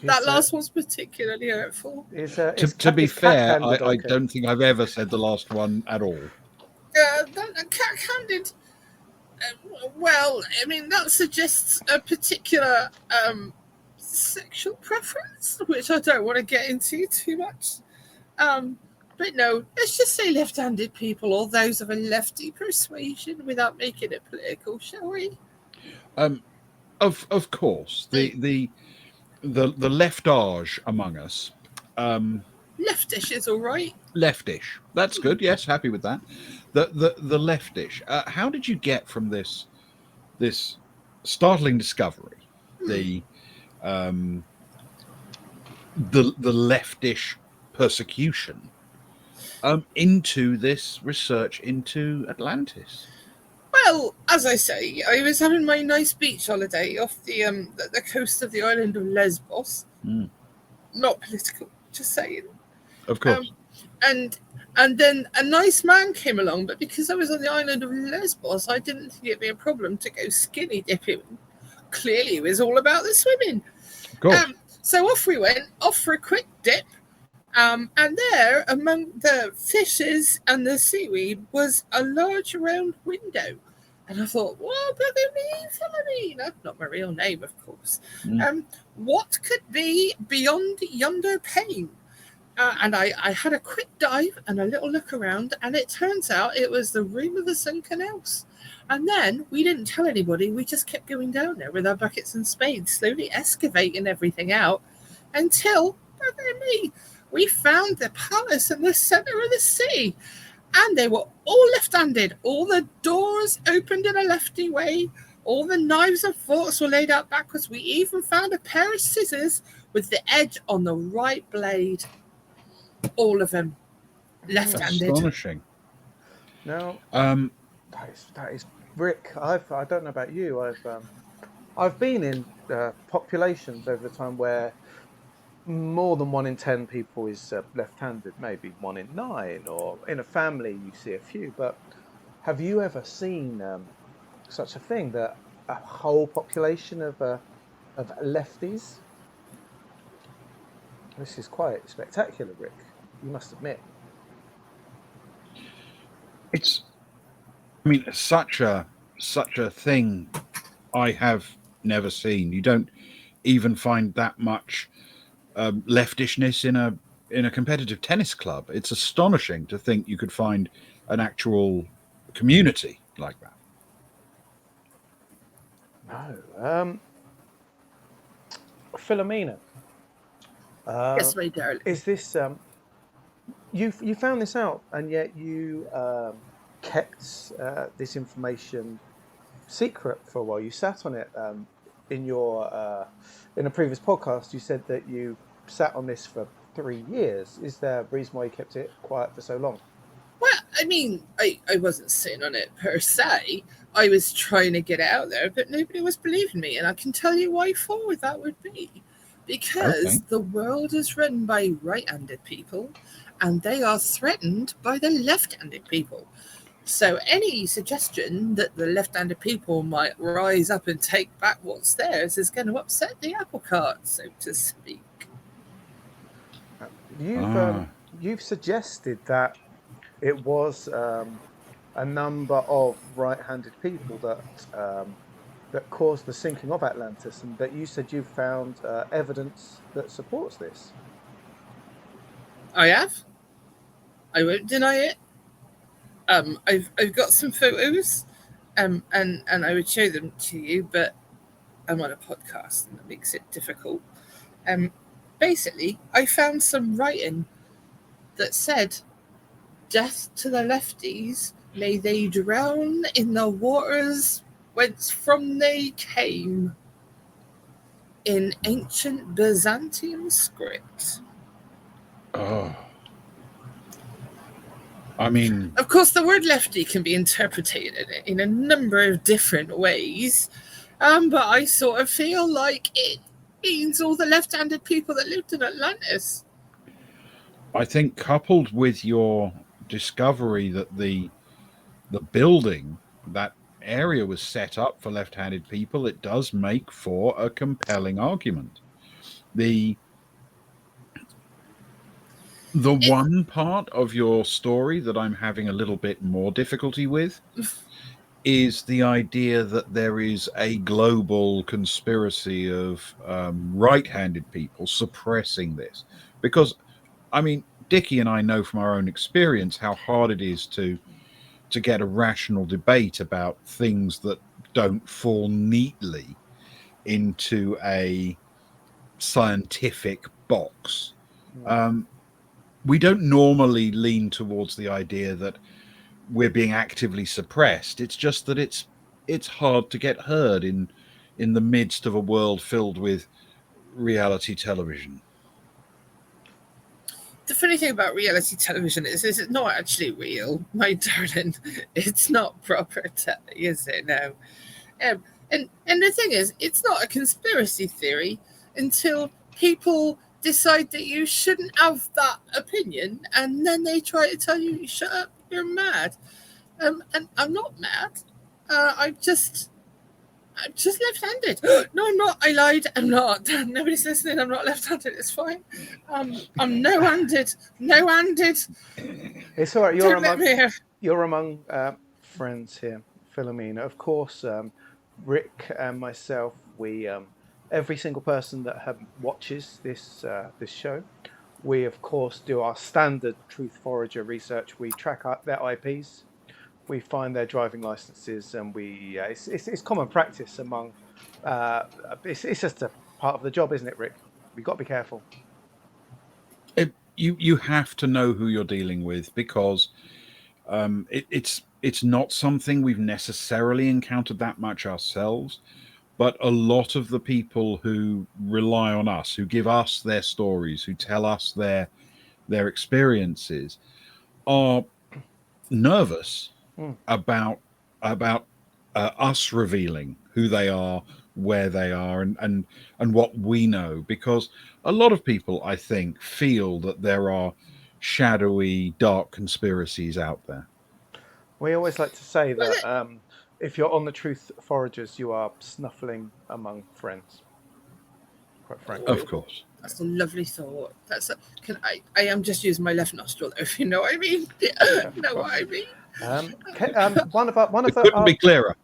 That last one's particularly hurtful. To be fair, I don't think I've ever said the last one at all. Cat-handed. Well, I mean, that suggests a particular sexual preference, which I don't want to get into too much. But no, let's just say left-handed people or those of a lefty persuasion without making it political, shall we? Of course. The leftage among us Leftish is all right. Leftish. That's good. Yes, happy with that. The leftish. How did you get from this startling discovery, the leftish persecution, into this research into Atlantis? Well, as I say, I was having my nice beach holiday off the coast of the island of Lesbos. Not political, just saying. Of course. And then a nice man came along, but because I was on the island of Lesbos, I didn't think it'd be a problem to go skinny dipping. Clearly, it was all about the swimming. Of course. So off we went, off for a quick dip. And there, among the fishes and the seaweed, was a large round window. And I thought, what could it be, Philomena? Not my real name, of course. What could be beyond yonder pane? And I had a quick dive and a little look around, and it turns out it was the room of the sunken house. And then we didn't tell anybody. We just kept going down there with our buckets and spades, slowly excavating everything out until, we found the palace in the center of the city. And they were all left-handed. All the doors opened in a lefty way. All the knives and forks were laid out backwards. We even found a pair of scissors with the edge on the right blade. All of them left-handed. Astonishing. Now, that is Rick. I don't know about you. I've been in populations over the time where more than 1 in 10 people is left-handed, maybe 1 in 9, or in a family you see a few. But have you ever seen such a thing, that a whole population of lefties? This is quite spectacular, Rick. You must admit. It's such a thing I have never seen. You don't even find that much leftishness in a competitive tennis club. It's astonishing to think you could find an actual community like that. No. Philomena. Yes, my darling. Is this you found this out, and yet you kept this information secret for a while? You sat on it in your in a previous podcast. You said that you sat on this for 3 years. Is there a reason why you kept it quiet for so long? Well, I wasn't sitting on it per se. I was trying to get it out there, but nobody was believing me, and I can tell you why for that would be. Because the world is run by right-handed people, and they are threatened by the left-handed people. So any suggestion that the left-handed people might rise up and take back what's theirs is going to upset the apple cart, so to speak. You've suggested that it was a number of right-handed people that caused the sinking of Atlantis, and that you said you've found evidence that supports this. I have. I won't deny it. I've got some photos, and I would show them to you, but I'm on a podcast, and that makes it difficult. Basically, I found some writing that said, "Death to the lefties, may they drown in the waters whence from they came," in ancient Byzantium script. Oh. I mean, of course, the word lefty can be interpreted in a number of different ways, but I sort of feel like it means all the left-handed people that lived in Atlantis. I think, coupled with your discovery that the building, that area was set up for left-handed people, it does make for a compelling argument. The one part of your story that I'm having a little bit more difficulty with is the idea that there is a global conspiracy of right-handed people suppressing this. Because, Dickie and I know from our own experience how hard it is to get a rational debate about things that don't fall neatly into a scientific box. we don't normally lean towards the idea that we're being actively suppressed. It's just that it's hard to get heard in the midst of a world filled with reality television. The funny thing about reality television is it's not actually real, my darling. It's not proper telly, is it? No. And the thing is, it's not a conspiracy theory until people decide that you shouldn't have that opinion, and then they try to tell you, "Shut up, you're mad." And I'm not mad. I'm just left-handed. No, I'm not. I lied. I'm not. Nobody's listening. I'm not left-handed. It's fine. I'm no-handed. No-handed. It's all right. Don't let me have. You're among friends here, Philomena. Of course, Rick and myself, we every single person that watches this show, we of course do our standard Truth Forager research. We track their IPs, we find their driving licenses, and we it's common practice among. It's just a part of the job, isn't it, Rick? We've got to be careful. You have to know who you're dealing with, because it's not something we've necessarily encountered that much ourselves, but a lot of the people who rely on us, who give us their stories, who tell us their experiences, are nervous about us revealing who they are, where they are, and what we know, because a lot of people, I think, feel that there are shadowy, dark conspiracies out there. We always like to say that if you're on the Truth Foragers, you are snuffling among friends. Quite frankly. Of course. That's a lovely thought. I am just using my left nostril, though, if you know what I mean. Know what I mean? Couldn't be clearer.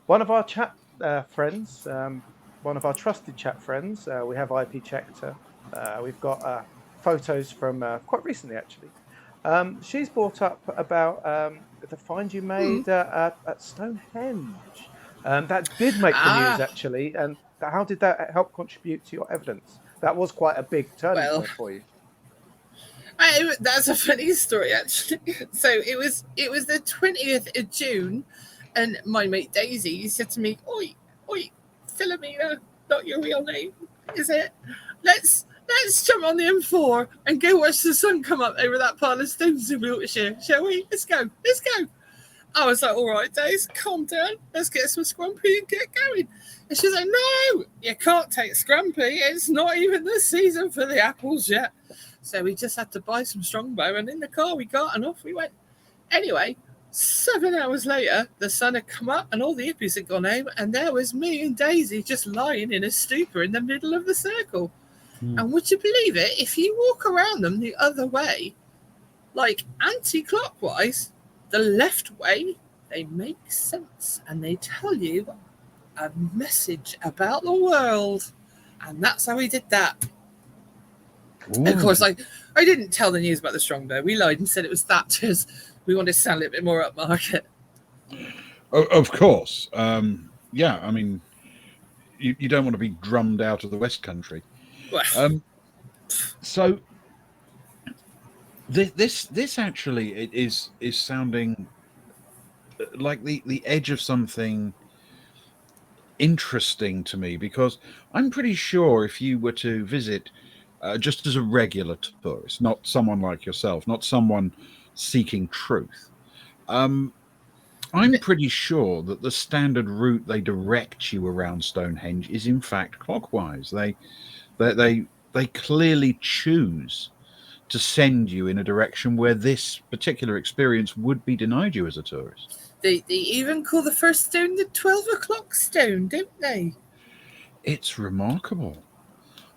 One of our chat friends, one of our trusted chat friends, we have IP checked her. We've got photos from quite recently, actually. She's brought up about the find you made at Stonehenge. That did make the news, actually. And how did that help contribute to your evidence? That was quite a big turning point for you. That's a funny story, actually. So it was the 20th of June, and my mate Daisy said to me, "Oi, Philomena, not your real name, is it? Let's jump on the M4 and go watch the sun come up over that pile of stones in Wiltshire, shall we? Let's go. I was like, all right, Daisy, calm down. Let's get some scrumpy and get going. And she's like, no, you can't take scrumpy. It's not even the season for the apples yet. So we just had to buy some Strongbow, and in the car we got, and off we went. Anyway, 7 hours later, the sun had come up and all the hippies had gone home, and there was me and Daisy just lying in a stupor in the middle of the circle. And would you believe it? If you walk around them the other way, like anti-clockwise, the left way, they make sense and they tell you a message about the world. And that's how we did that. And of course, I didn't tell the news about the Strongbow. We lied and said it was Thatcher's. We wanted to sound a little bit more upmarket. Of course. Yeah, I mean, you don't want to be drummed out of the West Country. So this actually is sounding like the edge of something interesting to me, because I'm pretty sure if you were to visit just as a regular tourist, not someone like yourself, not someone seeking truth, I'm pretty sure that the standard route they direct you around Stonehenge is in fact clockwise. They clearly choose to send you in a direction where this particular experience would be denied you as a tourist. They even call the first stone the 12 o'clock stone, don't they? It's remarkable.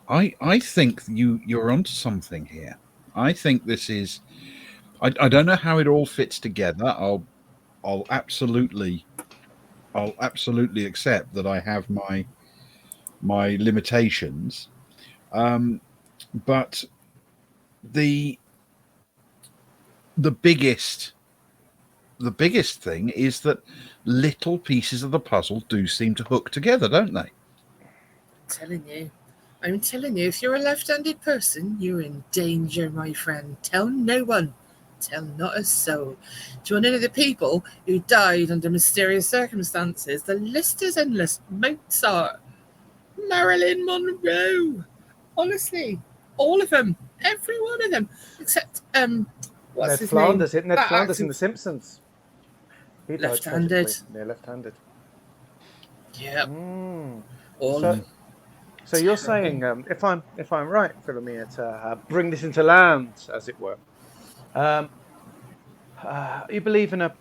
I think you're onto something here. I think this is. I don't know how it all fits together. I'll absolutely accept that I have my limitations. But the biggest thing is that little pieces of the puzzle do seem to hook together, don't they? I'm telling you. I'm telling you, if you're a left-handed person, you're in danger, my friend. Tell no one. Tell not a soul. Do you want to know the people who died under mysterious circumstances? The list is endless. Mozart, Marilyn Monroe. Honestly, all of them. Every one of them. Except, what's Ned his Flanders, name? Ned That Flanders in actor- The Simpsons. He died Left-handed. tragically. Yeah, left-handed. Yeah, Mm. all So, of them. so you're saying, if I'm right, Philomena, to bring this into land, as it were, you believe in a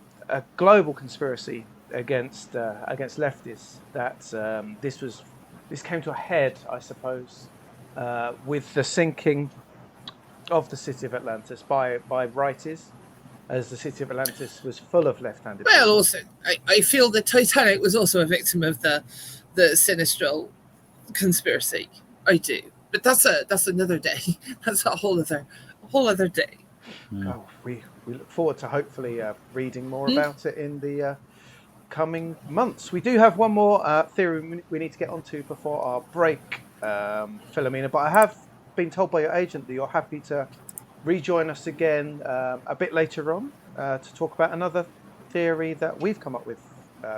global conspiracy against leftists. That this came to a head, I suppose, with the sinking of the city of Atlantis by righties, as the city of Atlantis was full of left-handed Well, people. also, I feel that Titanic was also a victim of the Sinistral conspiracy. I do, but that's another day. That's a whole other day. Oh, we look forward to hopefully reading more about it in the coming months. We do have one more theory we need to get onto before our break, Philomena, but I have been told by your agent that you're happy to rejoin us again a bit later on to talk about another theory that we've come up with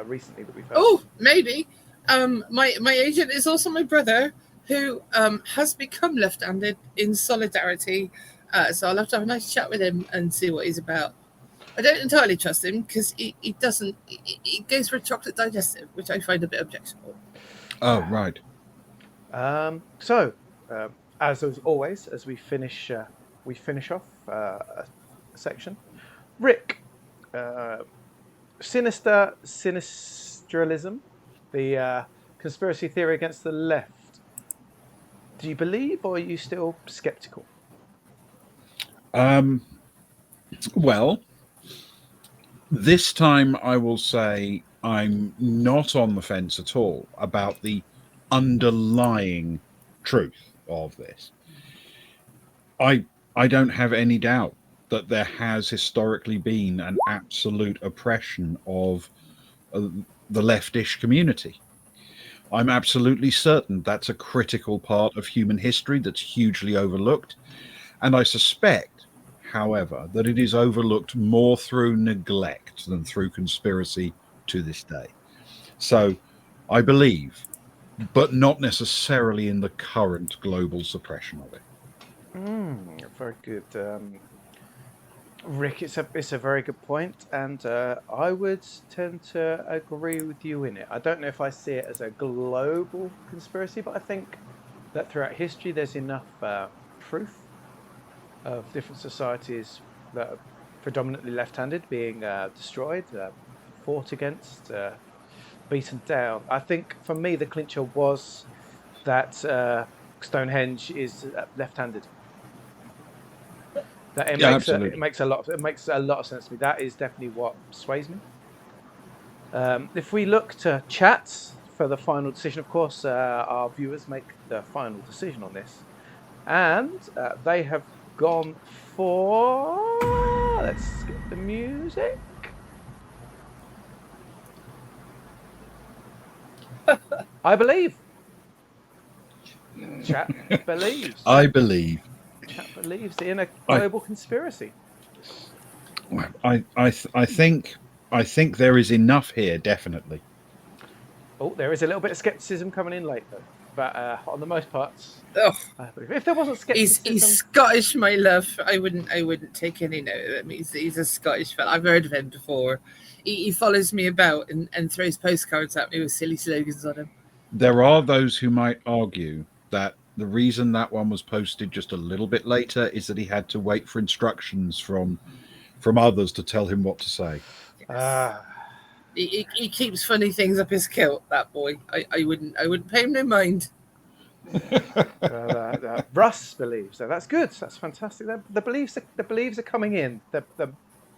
recently that we've heard. Oh, maybe. My agent is also my brother, who has become left-handed in solidarity. So I'll have to have a nice chat with him and see what he's about. I don't entirely trust him because he doesn't. He goes for a chocolate digestive, which I find a bit objectionable. Oh, right. So, as always, as we finish off a section, Rick, Sinister Sinistralism, the conspiracy theory against the left. Do you believe, or are you still skeptical? Well, this time I will say I'm not on the fence at all about the underlying truth of this. I don't have any doubt that there has historically been an absolute oppression of the leftish community. I'm absolutely certain that's a critical part of human history that's hugely overlooked. And I suspect, however, that it is overlooked more through neglect than through conspiracy to this day. So I believe, but not necessarily in the current global suppression of it. Very good, Rick. It's a very good point, and I would tend to agree with you in it. I don't know if I see it as a global conspiracy, but I think that throughout history there's enough proof of different societies that are predominantly left-handed being destroyed, fought against, beaten down. I think for me the clincher was that Stonehenge is left-handed. That it Yeah, makes absolutely. it makes a lot of sense to me. That is definitely what sways me. If we look to chat for the final decision, of course, our viewers make the final decision on this, and they have gone for. Let's get the music. I believe. Chat believes. I believe. Chat believes in a global conspiracy. I think there is enough here, definitely. Oh, there is a little bit of skepticism coming in late, though. But on the most parts, Oh, I believe. If there wasn't he's skepticism, Scottish, my love. I wouldn't take any note of him. He's a Scottish fella. I've heard of him before. He follows me about and throws postcards at me with silly slogans on him. There are those who might argue that the reason that one was posted just a little bit later is that he had to wait for instructions from others to tell him what to say. He keeps funny things up his kilt. That boy. I wouldn't pay him no mind. Russ believes. So that's good. That's fantastic. The beliefs are coming in.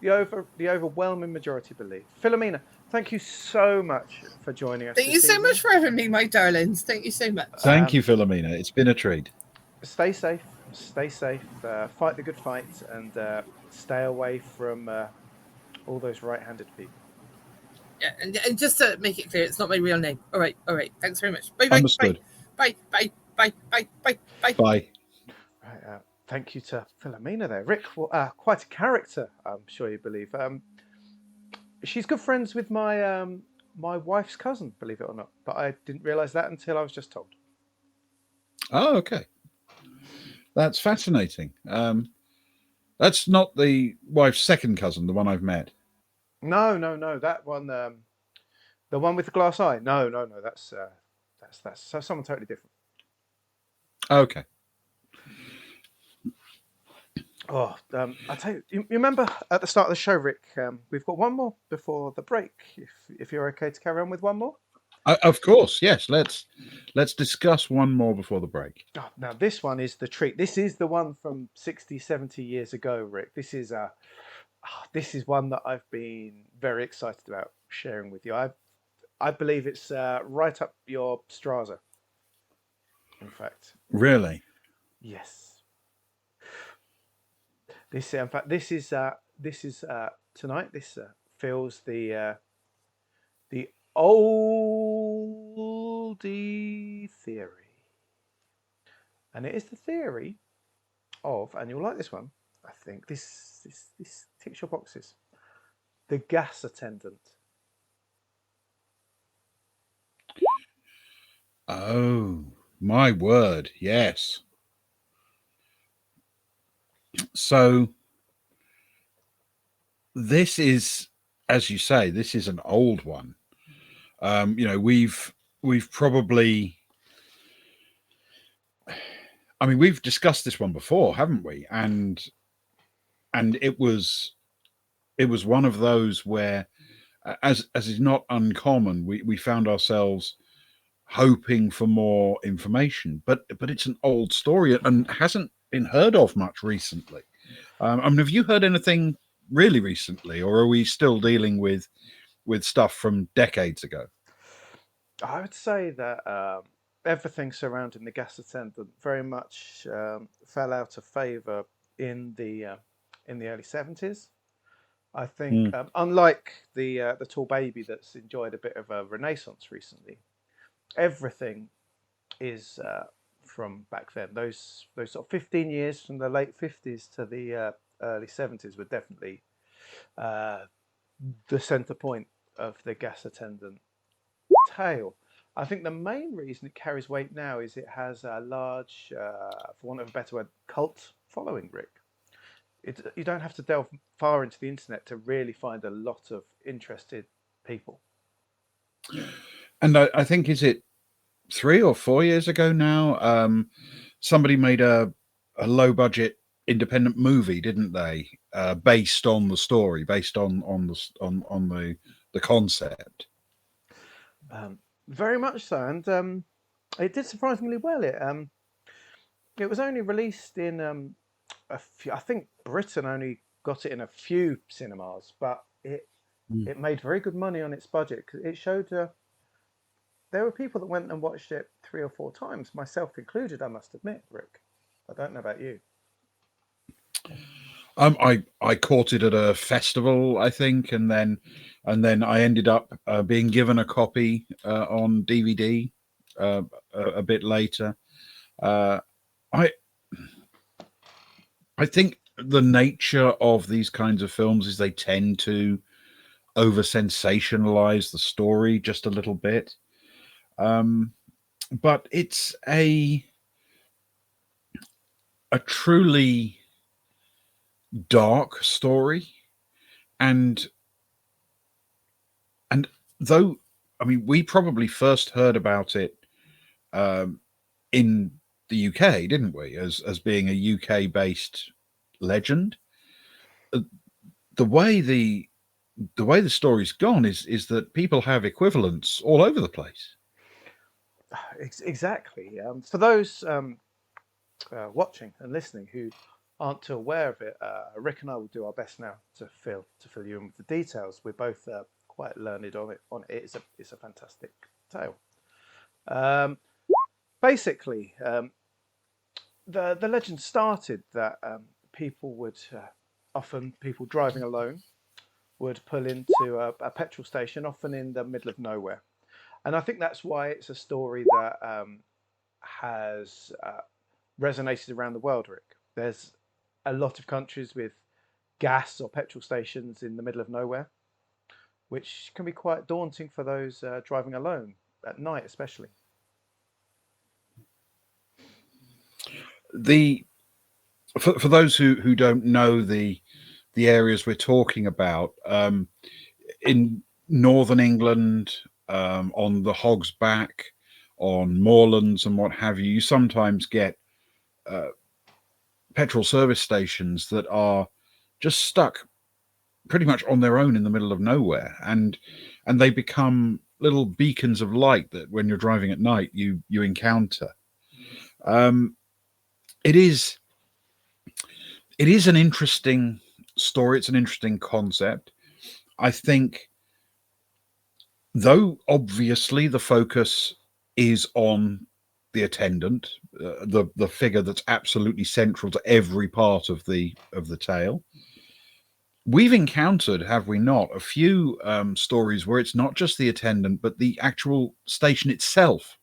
The overwhelming majority believe. Philomena, thank you so much for joining us. Thank you so much for having me, my darlings. Thank you so much. Thank you, Philomena. It's been a treat. Stay safe. Stay safe. Fight the good fight, and stay away from all those right-handed people. Yeah, and just to make it clear, it's not my real name. All right. Thanks very much. Bye. Understood. Bye. Bye. Bye. Bye. Bye. Bye. Right, thank you to Philomena there. Rick, quite a character, I'm sure you believe. She's good friends with my wife's cousin, believe it or not. But I didn't realise that until I was just told. Oh, okay. That's fascinating. That's not the wife's second cousin, the one I've met. No, that one, the one with the glass eye. No, that's someone totally different. Okay. Oh, I tell you, you remember at the start of the show, Rick? We've got one more before the break. If you're okay to carry on with one more. Of course, yes. Let's discuss one more before the break. Oh, now this one is the treat. This is the one from 60, 70 years ago, Rick. This is one that I've been very excited about sharing with you. I believe it's right up your Strasser. In fact, Really? yes. This is tonight. This fills the oldie theory, and it is the theory of, and you'll like this one. I think this ticks your boxes. The Gas Attendant. Oh, my word, yes. So this is, as you say, this is an old one. We've probably, I mean, we've discussed this one before, haven't we? And it was one of those where, as is not uncommon, we found ourselves hoping for more information, but it's an old story and hasn't been heard of much recently. I mean, have you heard anything really recently, or are we still dealing with stuff from decades ago? I would say that everything surrounding the Gas Attendant very much fell out of favour in the early 70s. I think, unlike the Tall Baby that's enjoyed a bit of a renaissance recently, everything is from back then. Those sort of 15 years from the late 50s to the early 70s were definitely the centre point of the Gas Attendant tale. I think the main reason it carries weight now is it has a large, for want of a better word, cult following, Rick. You don't have to delve far into the internet to really find a lot of interested people. And I think, is it 3 or 4 years ago now, somebody made a low budget independent movie, didn't they? Based on the story, based on the concept. Very much so, and it did surprisingly well. It was only released in a few, I think Britain only got it in a few cinemas, but it made very good money on its budget. It showed there were people that went and watched it 3 or 4 times, myself included. I must admit, Rick. I don't know about you. I caught it at a festival, I think, and then I ended up being given a copy on DVD a bit later. I think the nature of these kinds of films is they tend to over sensationalize the story just a little bit, but it's a truly dark story, and though, I mean, we probably first heard about it in the UK, didn't we, as being a UK based legend. The way the story's gone is that people have equivalents all over the place. Exactly. For those watching and listening who aren't too aware of it, Rick and I will do our best now to fill you in with the details. We're both quite learned on it. It's a fantastic tale. Basically, the legend started that people would often people driving alone would pull into a petrol station, often in the middle of nowhere, and I think that's why it's a story that has resonated around the world, Rick. There's a lot of countries with gas or petrol stations in the middle of nowhere, which can be quite daunting for those driving alone at night, especially. For those who don't know the areas we're talking about, in northern England, on the Hog's Back, on moorlands and what have you, you sometimes get petrol service stations that are just stuck pretty much on their own in the middle of nowhere, and they become little beacons of light that when you're driving at night you encounter. It is an interesting story. It's an interesting concept. I think, though obviously the focus is on the attendant, the figure that's absolutely central to every part of the tale, we've encountered, have we not, a few stories where it's not just the attendant but the actual station itself,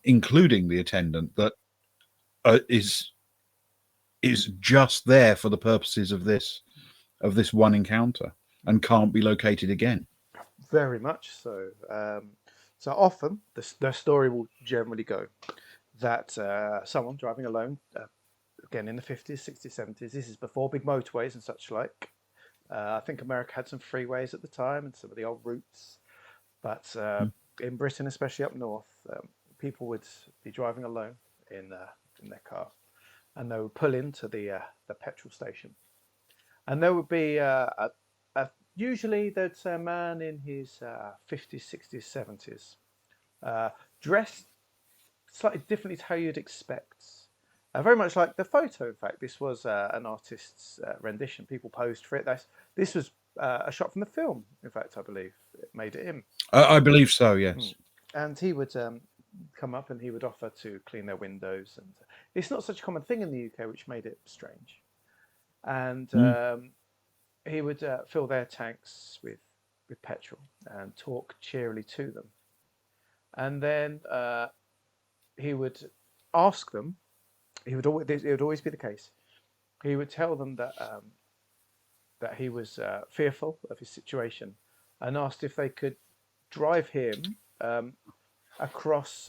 including the attendant, that is just there for the purposes of this one encounter and can't be located again. Very much so. So often the story will generally go that someone driving alone, again in the 50s, 60s, 70s, this is before big motorways and such like. I think America had some freeways at the time and some of the old routes, but in Britain, especially up north, people would be driving alone in their car, and they would pull into the petrol station, and there would be usually there'd say a man in his 50s, 60s, 70s, dressed slightly differently to how you'd expect. Very much like the photo. In fact, this was an artist's rendition. People posed for it. This was a shot from the film. In fact, I believe it made it him. I believe so, yes. And he would come up and he would offer to clean their windows. And it's not such a common thing in the UK, which made it strange. And he would fill their tanks with petrol and talk cheerily to them. And then he would ask them. It would always be the case. He would tell them that that he was fearful of his situation, and asked if they could drive him across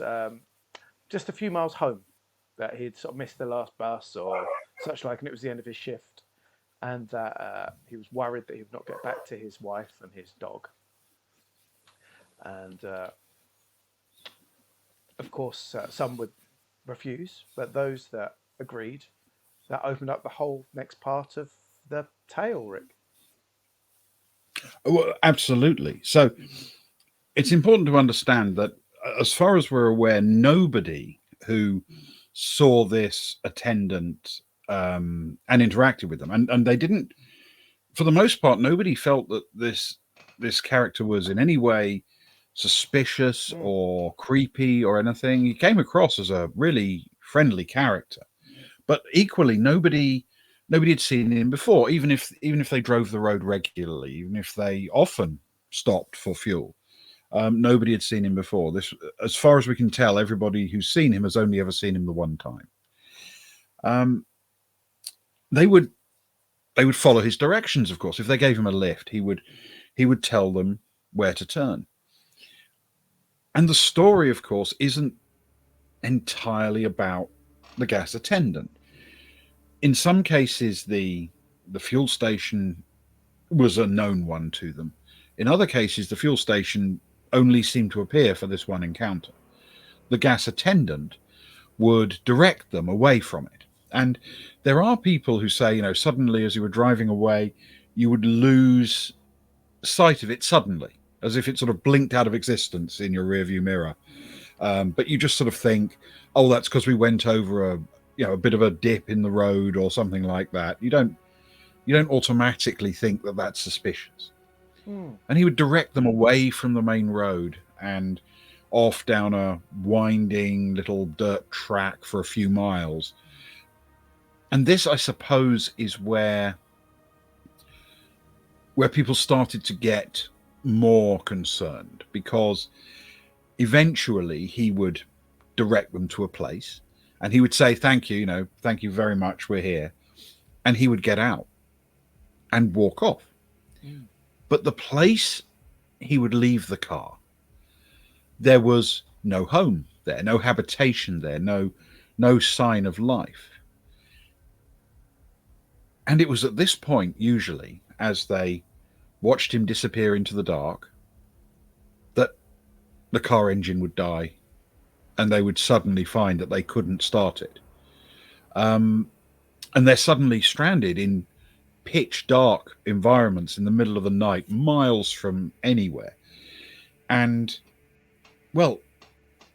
just a few miles home. That he'd sort of missed the last bus or such like, and it was the end of his shift, and that he was worried that he would not get back to his wife and his dog. And of course, some would refuse, but those that agreed, that opened up the whole next part of the tale, Rick. Well, absolutely. So it's important to understand that, as far as we're aware, nobody who saw this attendant and interacted with them, and they didn't, for the most part, nobody felt that this character was in any way suspicious or creepy or anything. He came across as a really friendly character, but equally nobody had seen him before, even if they drove the road regularly, even if they often stopped for fuel. Nobody had seen him before. This, as far as we can tell, everybody who's seen him has only ever seen him the one time. They would follow his directions, of course. If they gave him a lift, he would tell them where to turn. And the story, of course, isn't entirely about the gas attendant. In some cases, the fuel station was a known one to them. In other cases, the fuel station only seemed to appear for this one encounter. The gas attendant would direct them away from it. And there are people who say, suddenly as you were driving away, you would lose sight of it suddenly, as if it sort of blinked out of existence in your rearview mirror. But you just sort of think, oh, that's because we went over a bit of a dip in the road or something like that. You don't automatically think that that's suspicious. And he would direct them away from the main road and off down a winding little dirt track for a few miles. And this, I suppose, is where people started to get more concerned, because eventually he would direct them to a place, and he would say, "Thank you, thank you very much, we're here," and he would get out and walk off. But the place he would leave the car, there was no home there, no habitation there, no sign of life. And it was at this point, usually, as they watched him disappear into the dark, that the car engine would die and they would suddenly find that they couldn't start it. And they're suddenly stranded in pitch dark environments in the middle of the night, miles from anywhere. And, well,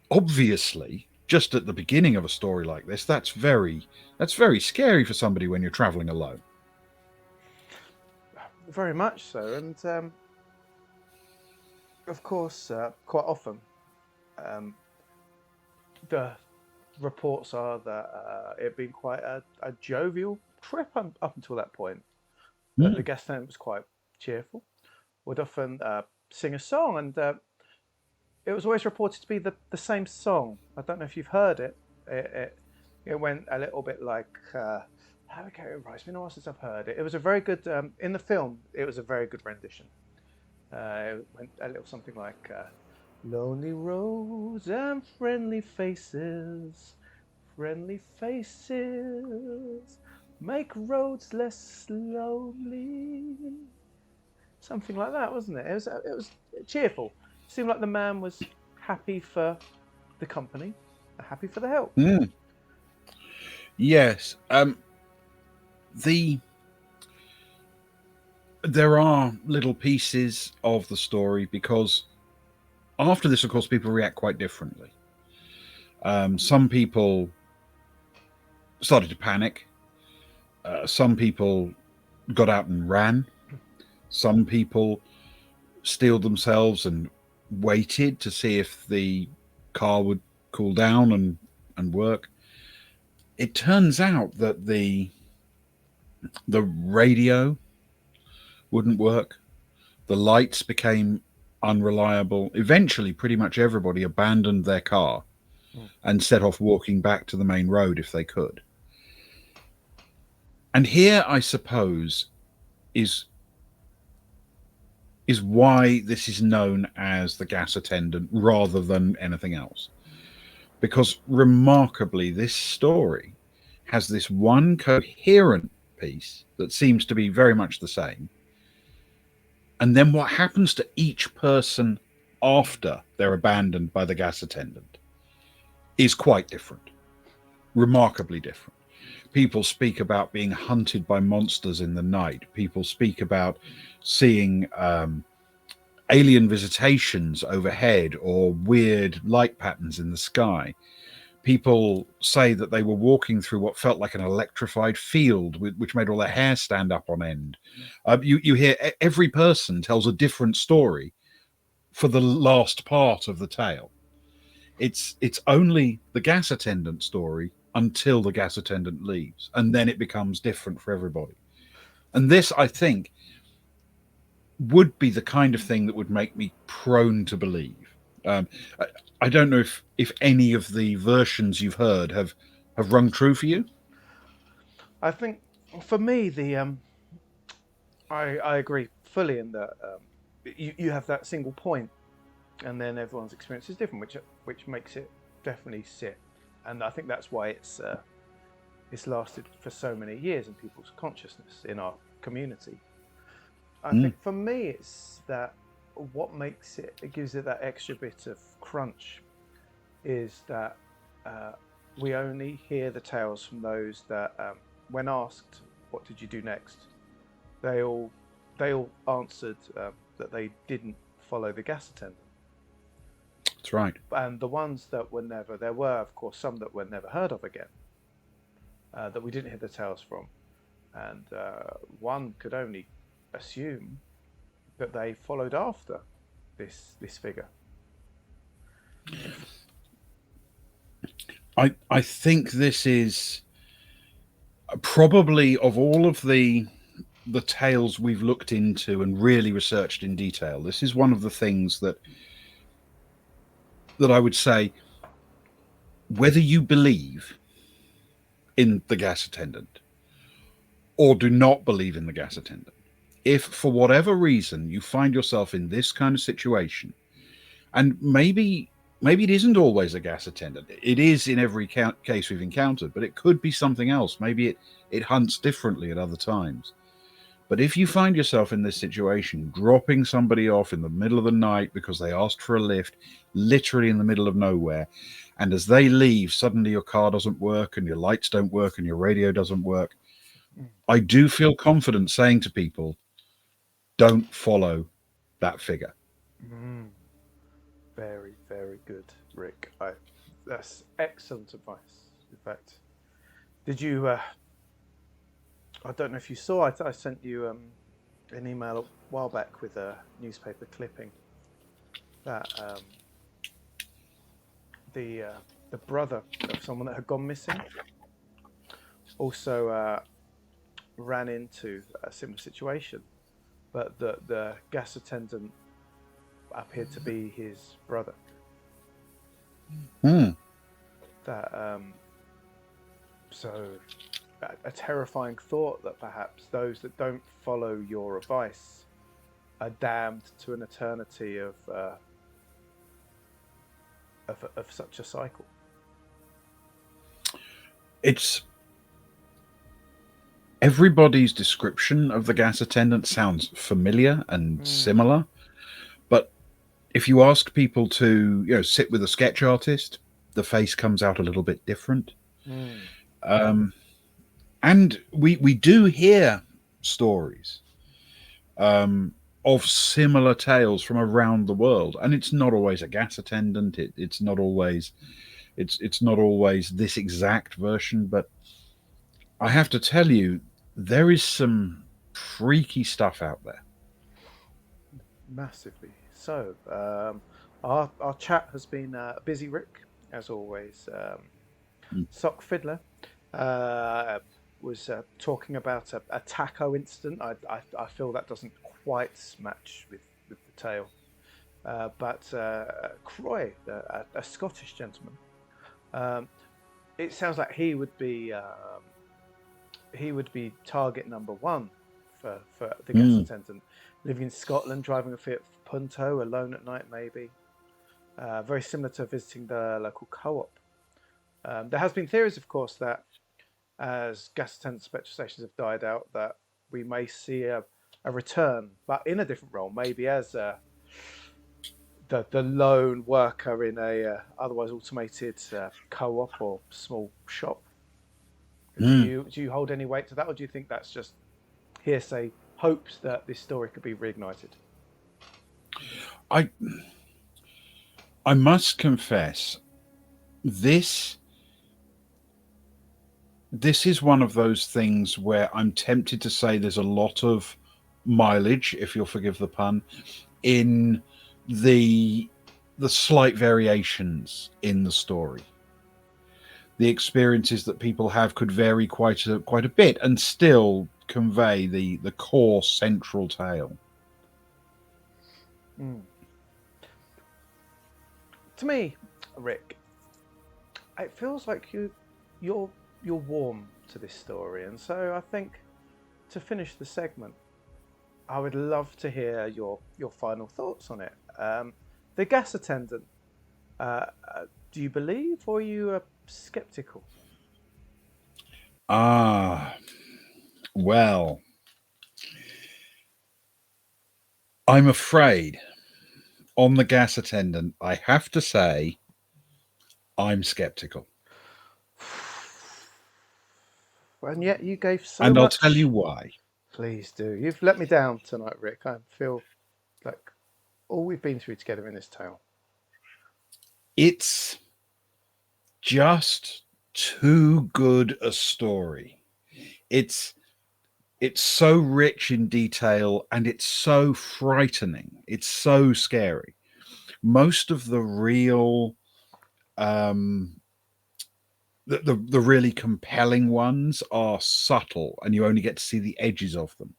obviously, just at the beginning of a story like this, that's very scary for somebody when you're traveling alone. Very much so. And of course, quite often, the reports are that it had been quite a jovial trip up until that point. The gas attendant was quite cheerful, would often sing a song, and it was always reported to be the same song. I don't know if you've heard it. It went a little bit like, how would I get it right? It's been a while since I've heard it. It was a very good, in the film, it was a very good rendition. It went a little something like, lonely roads and friendly faces make roads less lonely. Something like that, wasn't it? It was cheerful. It seemed like the man was happy for the company, happy for the help. Yes. There are little pieces of the story, because after this, of course, people react quite differently. Some people started to panic. Some people got out and ran. Some people steeled themselves and waited to see if the car would cool down and work. It turns out that the radio wouldn't work. The lights became unreliable. Eventually, pretty much everybody abandoned their car and set off walking back to the main road if they could. And here, I suppose, is why this is known as the Gas Attendant rather than anything else. Because remarkably, this story has this one coherent piece that seems to be very much the same. And then what happens to each person after they're abandoned by the gas attendant is quite different, remarkably different. People speak about being hunted by monsters in the night. People speak about seeing alien visitations overhead or weird light patterns in the sky. People say that they were walking through what felt like an electrified field, which made all their hair stand up on end. You hear every person tells a different story for the last part of the tale. It's only the gas attendant story until the gas attendant leaves, and then it becomes different for everybody. And this, I think, would be the kind of thing that would make me prone to believe. I don't know if any of the versions you've heard have rung true for you. I think for me, I agree fully in that you have that single point, and then everyone's experience is different, which makes it definitely sit. And I think that's why it's lasted for so many years in people's consciousness in our community. I think for me, it's that what makes it gives it that extra bit of crunch is that we only hear the tales from those that, when asked, "What did you do next?" they all answered that they didn't follow the gas attendant. That's right. And the ones that there were, of course, some that were never heard of again, that we didn't hear the tales from. And one could only assume that they followed after this figure. I think this is probably, of all of the tales we've looked into and really researched in detail, this is one of the things that I would say whether you believe in the gas attendant or do not believe in the gas attendant, if for whatever reason you find yourself in this kind of situation, and maybe it isn't always a gas attendant, it is in every case we've encountered, but it could be something else. Maybe it hunts differently at other times. But if you find yourself in this situation, dropping somebody off in the middle of the night because they asked for a lift, literally in the middle of nowhere, and as they leave, suddenly your car doesn't work and your lights don't work and your radio doesn't work, I do feel confident saying to people, don't follow that figure. Very, very good, Rick. That's excellent advice. In fact, did you... I don't know if you saw, I sent you an email a while back with a newspaper clipping that the brother of someone that had gone missing also ran into a similar situation, but the gas attendant appeared to be his brother. That so a terrifying thought that perhaps those that don't follow your advice are damned to an eternity of such a cycle. It's everybody's description of the gas attendant sounds familiar and similar, but if you ask people to sit with a sketch artist, the face comes out a little bit different. And we do hear stories of similar tales from around the world, and it's not always a gas attendant. It's not always this exact version, but I have to tell you, there is some freaky stuff out there. Massively so. Our chat has been busy, Rick, as always. Sock Fiddler was talking about a taco incident. I feel that doesn't quite match with the tale. But Croy, a Scottish gentleman, it sounds like he would be target number one for the gas attendant. Living in Scotland, driving a Fiat Punto, alone at night maybe. Very similar to visiting the local co-op. There has been theories, of course, that as gas attendant petrol stations have died out, that we may see a return, but in a different role, maybe as the lone worker in a otherwise automated co-op or small shop. Do you hold any weight to that, or do you think that's just hearsay hopes that this story could be reignited? I must confess, this is one of those things where I'm tempted to say there's a lot of mileage, if you'll forgive the pun, in the slight variations in the story. The experiences that people have could vary quite a bit and still convey the core central tale. To me, Rick, it feels like you're warm to this story, and so I think to finish the segment, I would love to hear your final thoughts on it. The gas attendant, do you believe, or are you skeptical? Well, I'm afraid on the gas attendant, I have to say I'm skeptical. And yet you gave so and much. I'll tell you why. Please do. You've let me down tonight, Rick. I feel like all we've been through together in this tale. It's just too good a story. It's so rich in detail, and it's so frightening. It's so scary. Most of the real the really compelling ones are subtle, and you only get to see the edges of them.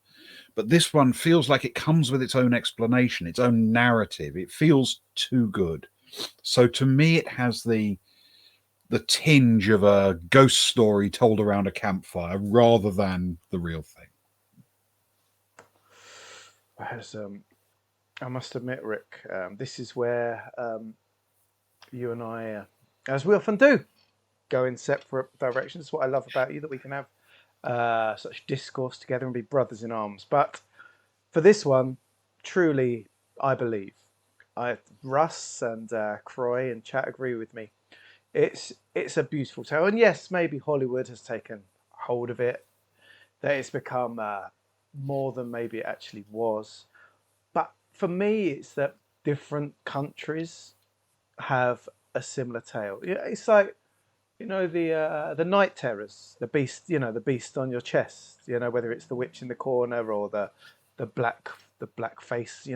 But this one feels like it comes with its own explanation, its own narrative. It feels too good. So to me, it has the tinge of a ghost story told around a campfire rather than the real thing. As I must admit, Rick, this is where you and I, as we often do, go in separate directions. It's what I love about you, that we can have such discourse together and be brothers in arms. But for this one, truly, I believe, Russ and Croy and Chat agree with me. It's a beautiful tale, and yes, maybe Hollywood has taken hold of it, that it's become more than maybe it actually was. But for me, it's that different countries have a similar tale. It's like, the night terrors, the beast, the beast on your chest. Whether it's the witch in the corner or the black face.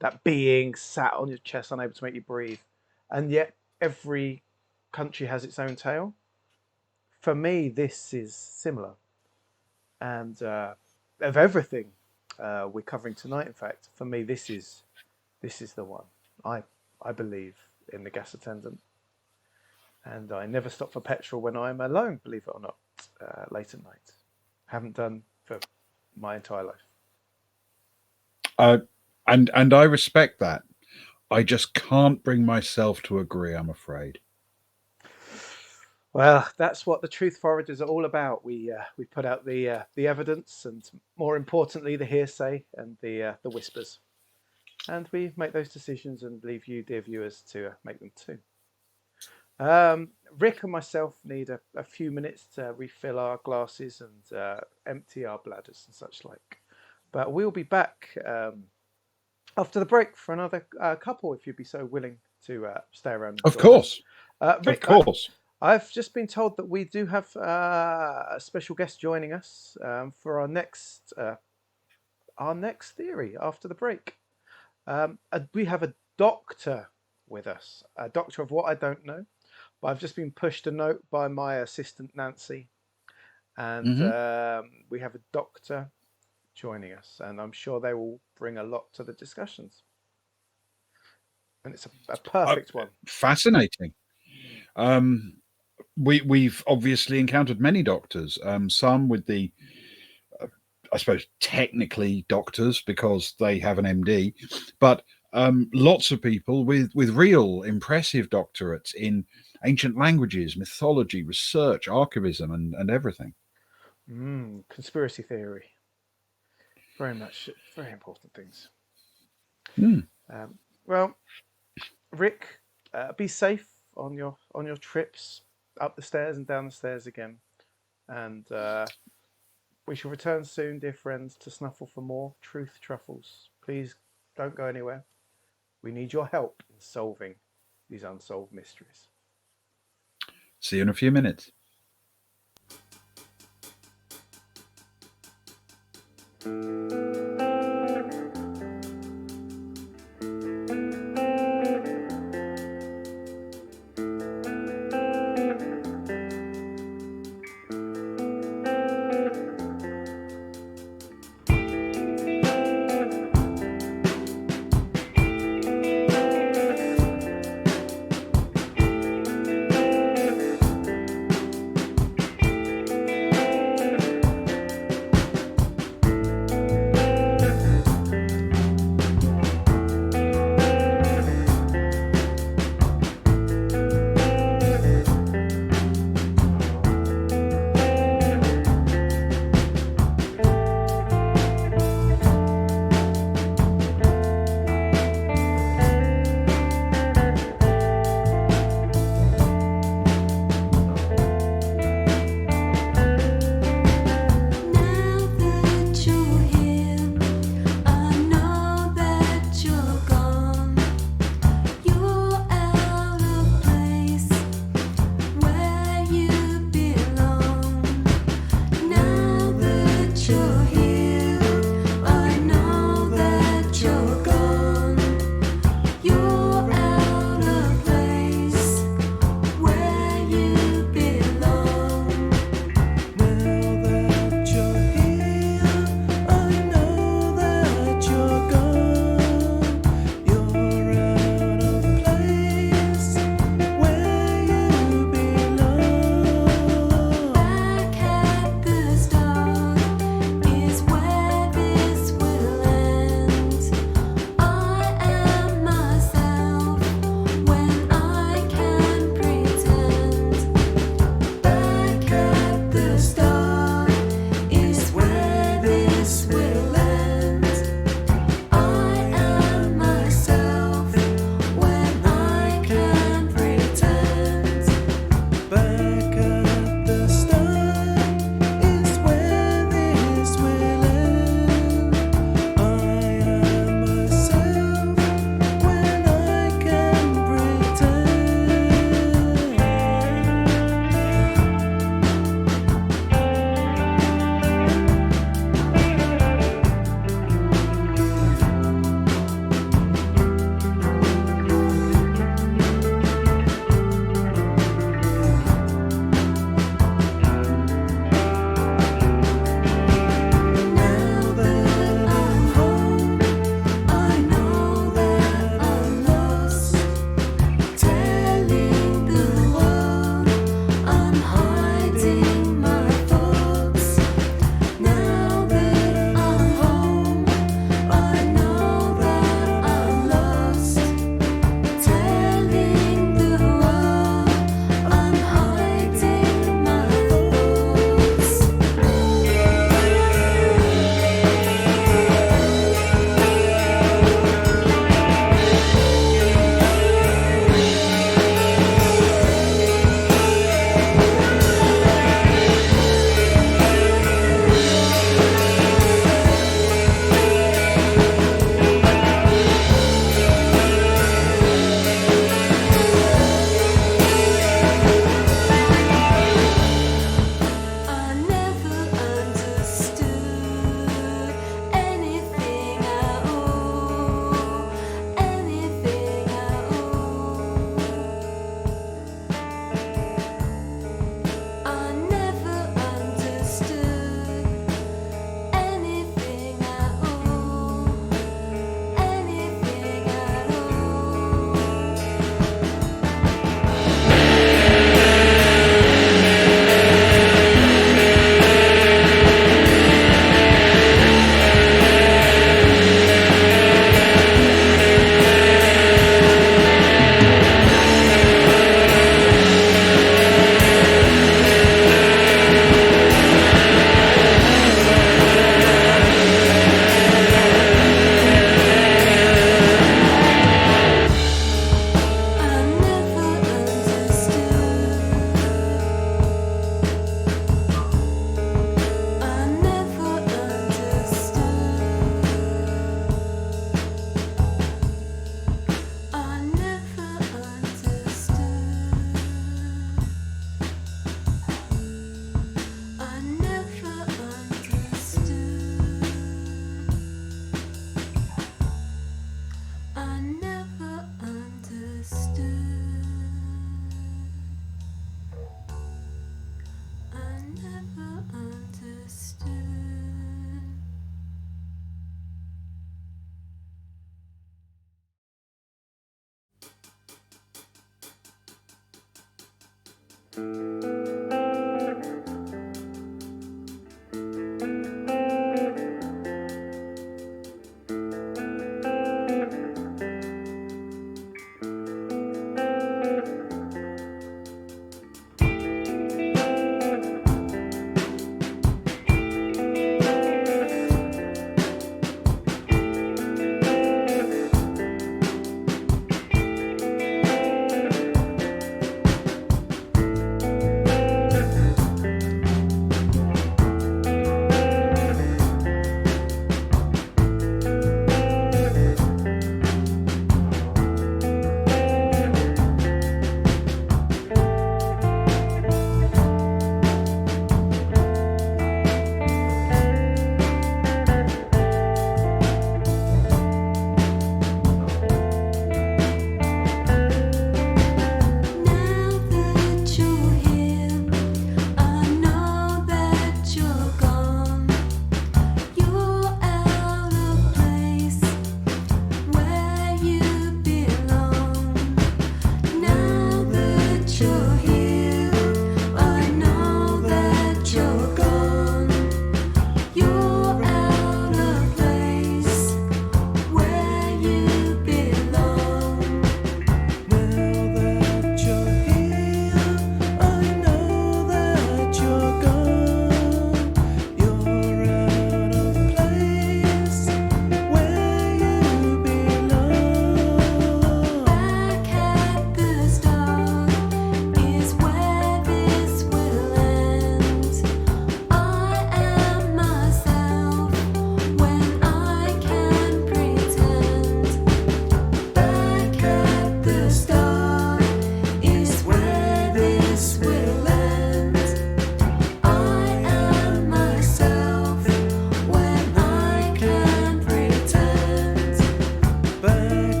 That being sat on your chest, unable to make you breathe, and yet every country has its own tale. For me, this is similar, and of everything we're covering tonight, in fact, for me, this is the one. I believe in the Gas Attendant, and I never stop for petrol when I'm alone, believe it or not, late at night. Haven't done for my entire life. And I respect that. I just can't bring myself to agree, I'm afraid. Well, that's what the Truth Foragers are all about. We put out the evidence, and more importantly, the hearsay and the whispers, and we make those decisions and leave you, dear viewers, to make them too. Rick and myself need a few minutes to refill our glasses and empty our bladders and such like. But we'll be back after the break for another couple, if you'd be so willing to stay around. Of course. Rick, of course. I've just been told that we do have a special guest joining us for our next theory after the break. We have a doctor with us, a doctor of what I don't know, but I've just been pushed a note by my assistant Nancy, and we have a doctor joining us, and I'm sure they will bring a lot to the discussions, and it's a perfect one. Fascinating. We've obviously encountered many doctors, some with the I suppose technically doctors because they have an MD, but lots of people with real impressive doctorates in ancient languages, mythology, research, archivism, and everything. Conspiracy theory. Very much, very important things. Well, Rick, be safe on your trips up the stairs and down the stairs again, and we shall return soon, dear friends, to snuffle for more truth truffles. Please don't go anywhere. We need your help in solving these unsolved mysteries. See you in a few minutes.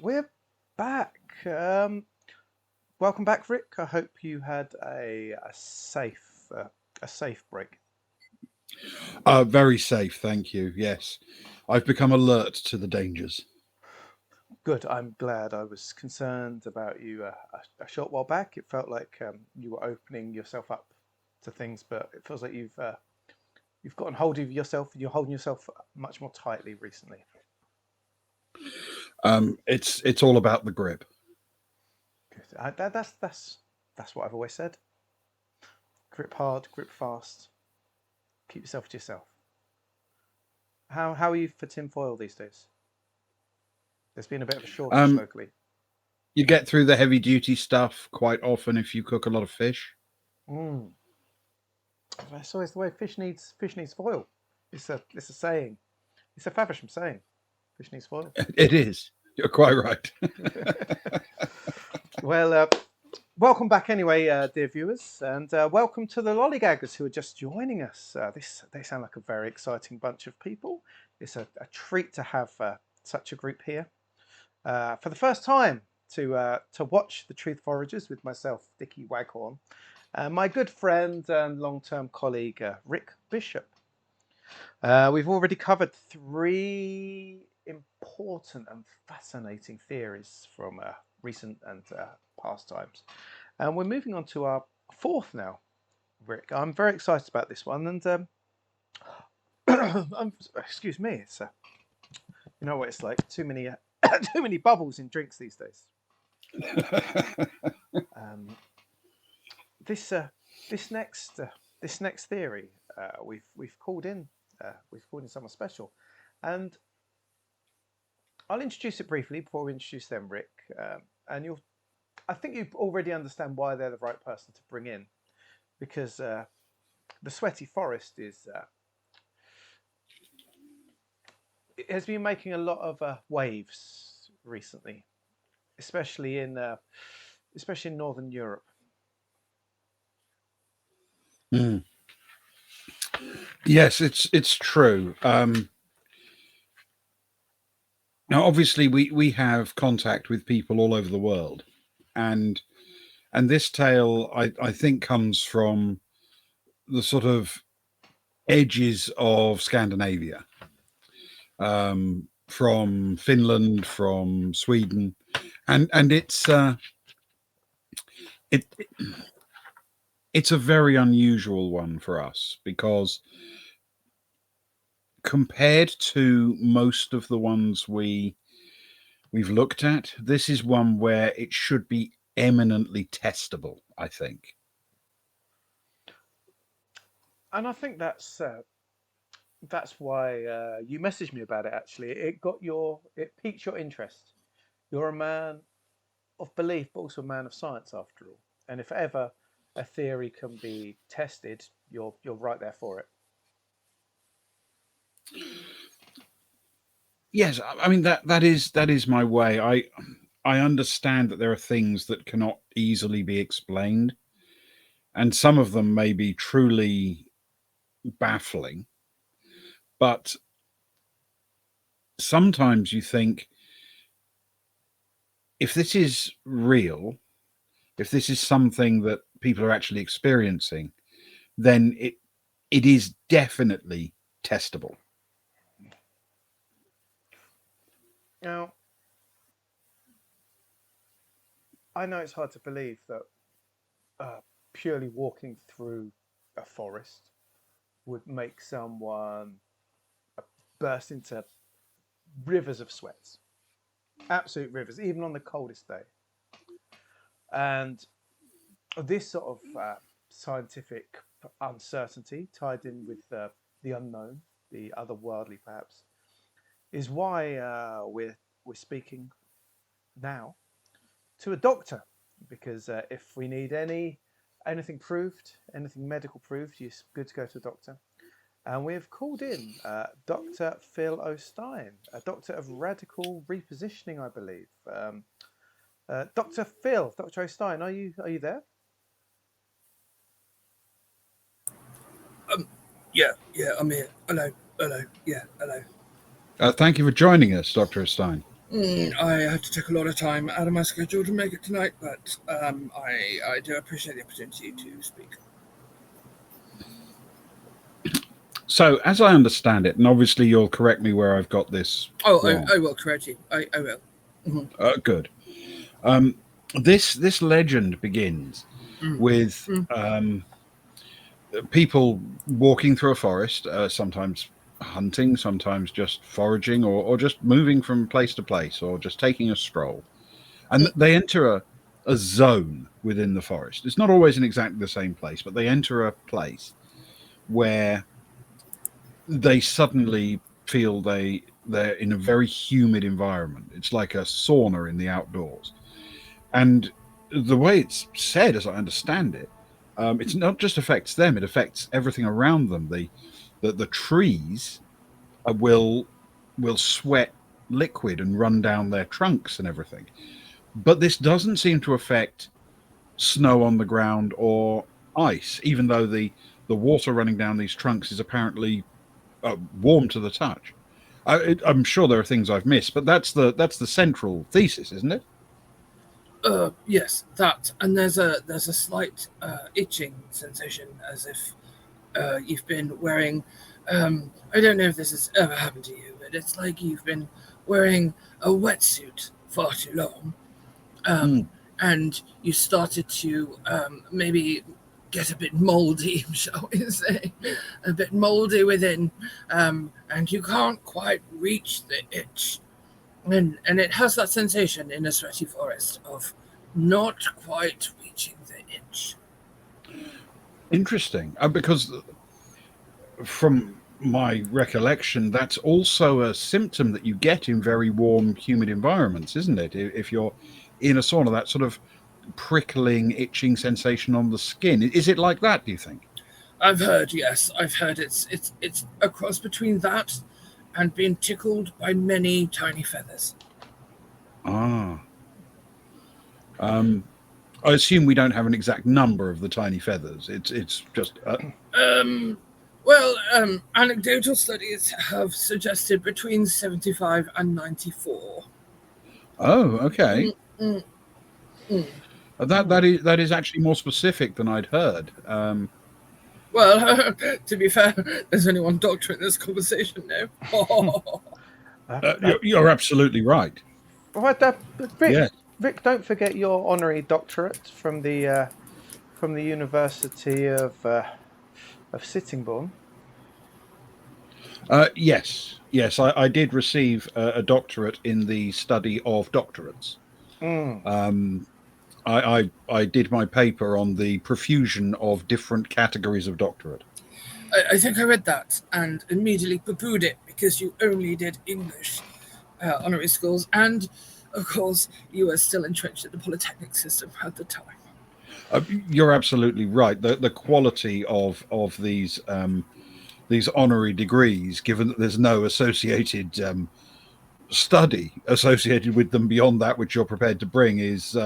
We're back. Welcome back, Rick. I hope you had a safe break. Very safe, thank you. Yes, I've become alert to the dangers. Good. I'm glad. I was concerned about you a short while back. It felt like you were opening yourself up to things, but it feels like you've gotten hold of yourself. You're holding yourself much more tightly recently. It's all about the grip. Good. That's what I've always said. Grip hard, grip fast. Keep yourself to yourself. How are you for tinfoil these days? There's been a bit of a shortage locally. You get through the heavy duty stuff quite often if you cook a lot of fish. That's always the way fish needs foil. It's a saying. It's a Faversham saying. Fish needs foil. It is. You're quite right. Well, welcome back anyway, dear viewers, and welcome to the lollygaggers who are just joining us. They sound like a very exciting bunch of people. It's a treat to have such a group here. For the first time to watch the Truth Foragers with myself, Dickie Waghorn, my good friend and long-term colleague, Rick Bishop. We've already covered 3 important and fascinating theories from recent and past times. And we're moving on to our 4th now, Rick. I'm very excited about this one. And excuse me, it's you know what it's like, too many too many bubbles in drinks these days. This next theory we've called in someone special, and I'll introduce it briefly before we introduce them, Rick. And I think you already understand why they're the right person to bring in, because the Sweaty Forest it has been making a lot of waves recently, especially in Northern Europe. Mm. Yes, it's true. Now, obviously, we have contact with people all over the world, and this tale, I think, comes from the sort of edges of Scandinavia, from Finland, from Sweden, and it it's a very unusual one for us because compared to most of the ones we've looked at, this is one where it should be eminently testable, I think. And I think that's why you messaged me about it. Actually, it piqued your interest. You're a man of belief, but also a man of science, after all. And if ever a theory can be tested, you're right there for it. Yes, I mean that is my way. I understand that there are things that cannot easily be explained, and some of them may be truly baffling. But sometimes you think, if this is real, if this is something that people are actually experiencing, then it is definitely testable. Now, I know it's hard to believe that purely walking through a forest would make someone burst into rivers of sweat, absolute rivers, even on the coldest day. And this sort of scientific uncertainty tied in with the unknown, the otherworldly perhaps, is why we're speaking now to a doctor, because if we need anything proved, anything medical proved, it's good to go to a doctor. And we have called in Dr. Phil O'Stein, a doctor of radical repositioning, I believe. Dr. Phil, Dr. O'Stein, are you there? Yeah, I'm here. Hello, yeah, hello. Thank you for joining us, Dr. O'Stein. I had to take a lot of time out of my schedule to make it tonight, but I do appreciate the opportunity to speak. So, as I understand it, and obviously you'll correct me where I've got this wrong. I will correct you. I will. Mm-hmm. Good. This legend begins with people walking through a forest, sometimes hunting, sometimes just foraging, or just moving from place to place, or just taking a stroll. And they enter a zone within the forest. It's not always in exactly the same place, but they enter a place where they suddenly feel they're in a very humid environment. It's like a sauna in the outdoors. And the way it's said, as I understand it, it's not just affects them; it affects everything around them. The trees will sweat liquid and run down their trunks and everything. But this doesn't seem to affect snow on the ground or ice, even though the water running down these trunks is apparently warm to the touch. I'm sure there are things I've missed, but that's the central thesis, isn't it? Yes, that, and there's a slight itching sensation, as if you've been wearing. I don't know if this has ever happened to you, but it's like you've been wearing a wetsuit far too long, and you started to maybe get a bit moldy, shall we say, a bit moldy within, and you can't quite reach the itch. And it has that sensation in a sweaty forest of not quite reaching the itch. Interesting, because from my recollection, that's also a symptom that you get in very warm, humid environments, isn't it? If you're in a sauna, that sort of prickling, itching sensation on the skin. Is it like that, do you think? I've heard, yes. I've heard it's a cross between that and being tickled by many tiny feathers. Ah. I assume we don't have an exact number of the tiny feathers. It's just Well, anecdotal studies have suggested between 75 and 94. oh, okay. Mm, mm. That is actually more specific than I'd heard. Well, to be fair, there's only one doctor in this conversation now. You're absolutely right. Right, Rick, Yes. Rick, don't forget your honorary doctorate from the University of Sittingbourne. Yes, I did receive a doctorate in the study of doctorates. I did my paper on the profusion of different categories of doctorate. I think I read that and immediately poo-pooed it because you only did English honorary schools, and of course you were still entrenched in the polytechnic system at the time. You're absolutely right. The quality of these honorary degrees, given that there's no associated study associated with them beyond that which you're prepared to bring, is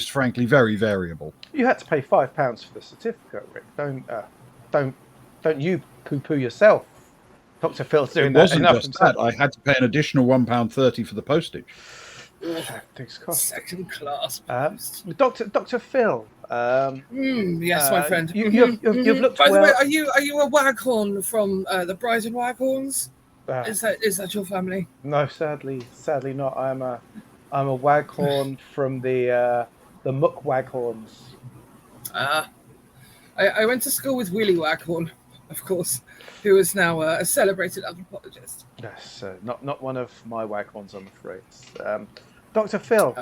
frankly very variable. You had to pay £5 for the certificate, Rick. Don't you poo-poo yourself. Dr. Phil's doing It that wasn't enough just himself. that. I had to pay an additional £1.30 for the postage. Things cost. Second class. Dr. Phil. Yes, my friend. You've looked By well. the way, are you a Waghorn from the Brighton Waghorns? Is that your family? No, sadly not. I'm a Waghorn from the Muck Waghorns. I went to school with Willie Waghorn, of course, who is now a celebrated anthropologist. Yes, not one of my Waghorns, I'm afraid. Dr. Phil,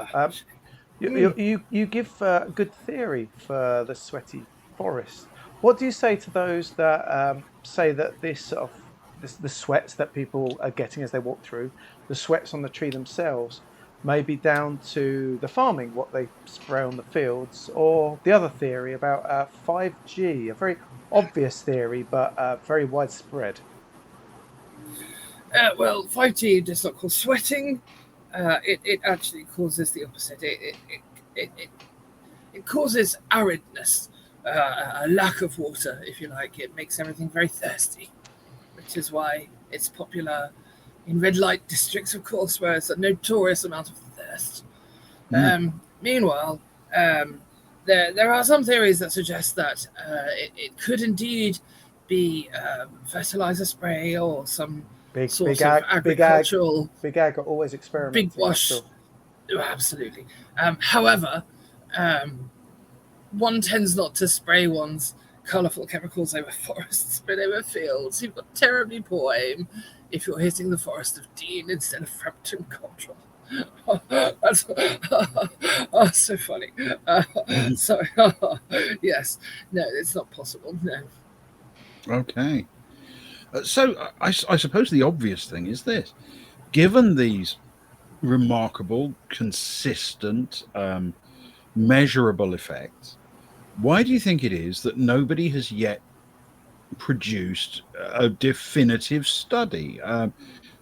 you give a good theory for the sweaty forest. What do you say to those that say that the sweats that people are getting as they walk through, the sweats on the tree themselves, may be down to the farming, what they spray on the fields, or the other theory about 5G, a very obvious theory, but very widespread? Well, 5G does not cause sweating. It actually causes the opposite. It causes aridness, a lack of water, if you like. It makes everything very thirsty, which is why it's popular in red light districts, of course, where it's a notorious amount of thirst. Meanwhile, there are some theories that suggest that it could indeed be fertilizer spray or some sort of agricultural... Big Ag are always experimenting. Big wash. Absolutely. However, one tends not to spray one's colourful chemicals over forests, but over fields. You've got terribly poor aim if you're hitting the forest of Dean instead of Frampton Cottrell. That's so funny. Sorry. Yes. No, it's not possible. No. Okay. So I suppose the obvious thing is this. Given these remarkable, consistent, measurable effects, why do you think it is that nobody has yet produced a definitive study?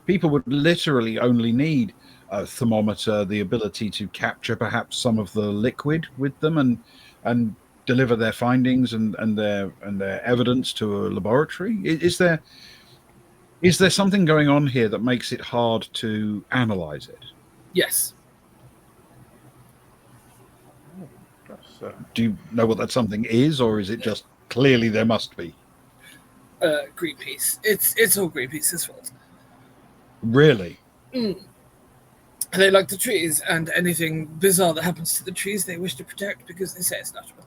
People would literally only need a thermometer, the ability to capture perhaps some of the liquid with them and deliver their findings and their evidence to a laboratory. Is there something going on here that makes it hard to analyze it? Yes. Do you know what that something is, or is it just clearly there must be? Greenpeace. It's all Greenpeace's fault. Really? They like the trees, and anything bizarre that happens to the trees they wish to protect because they say it's natural.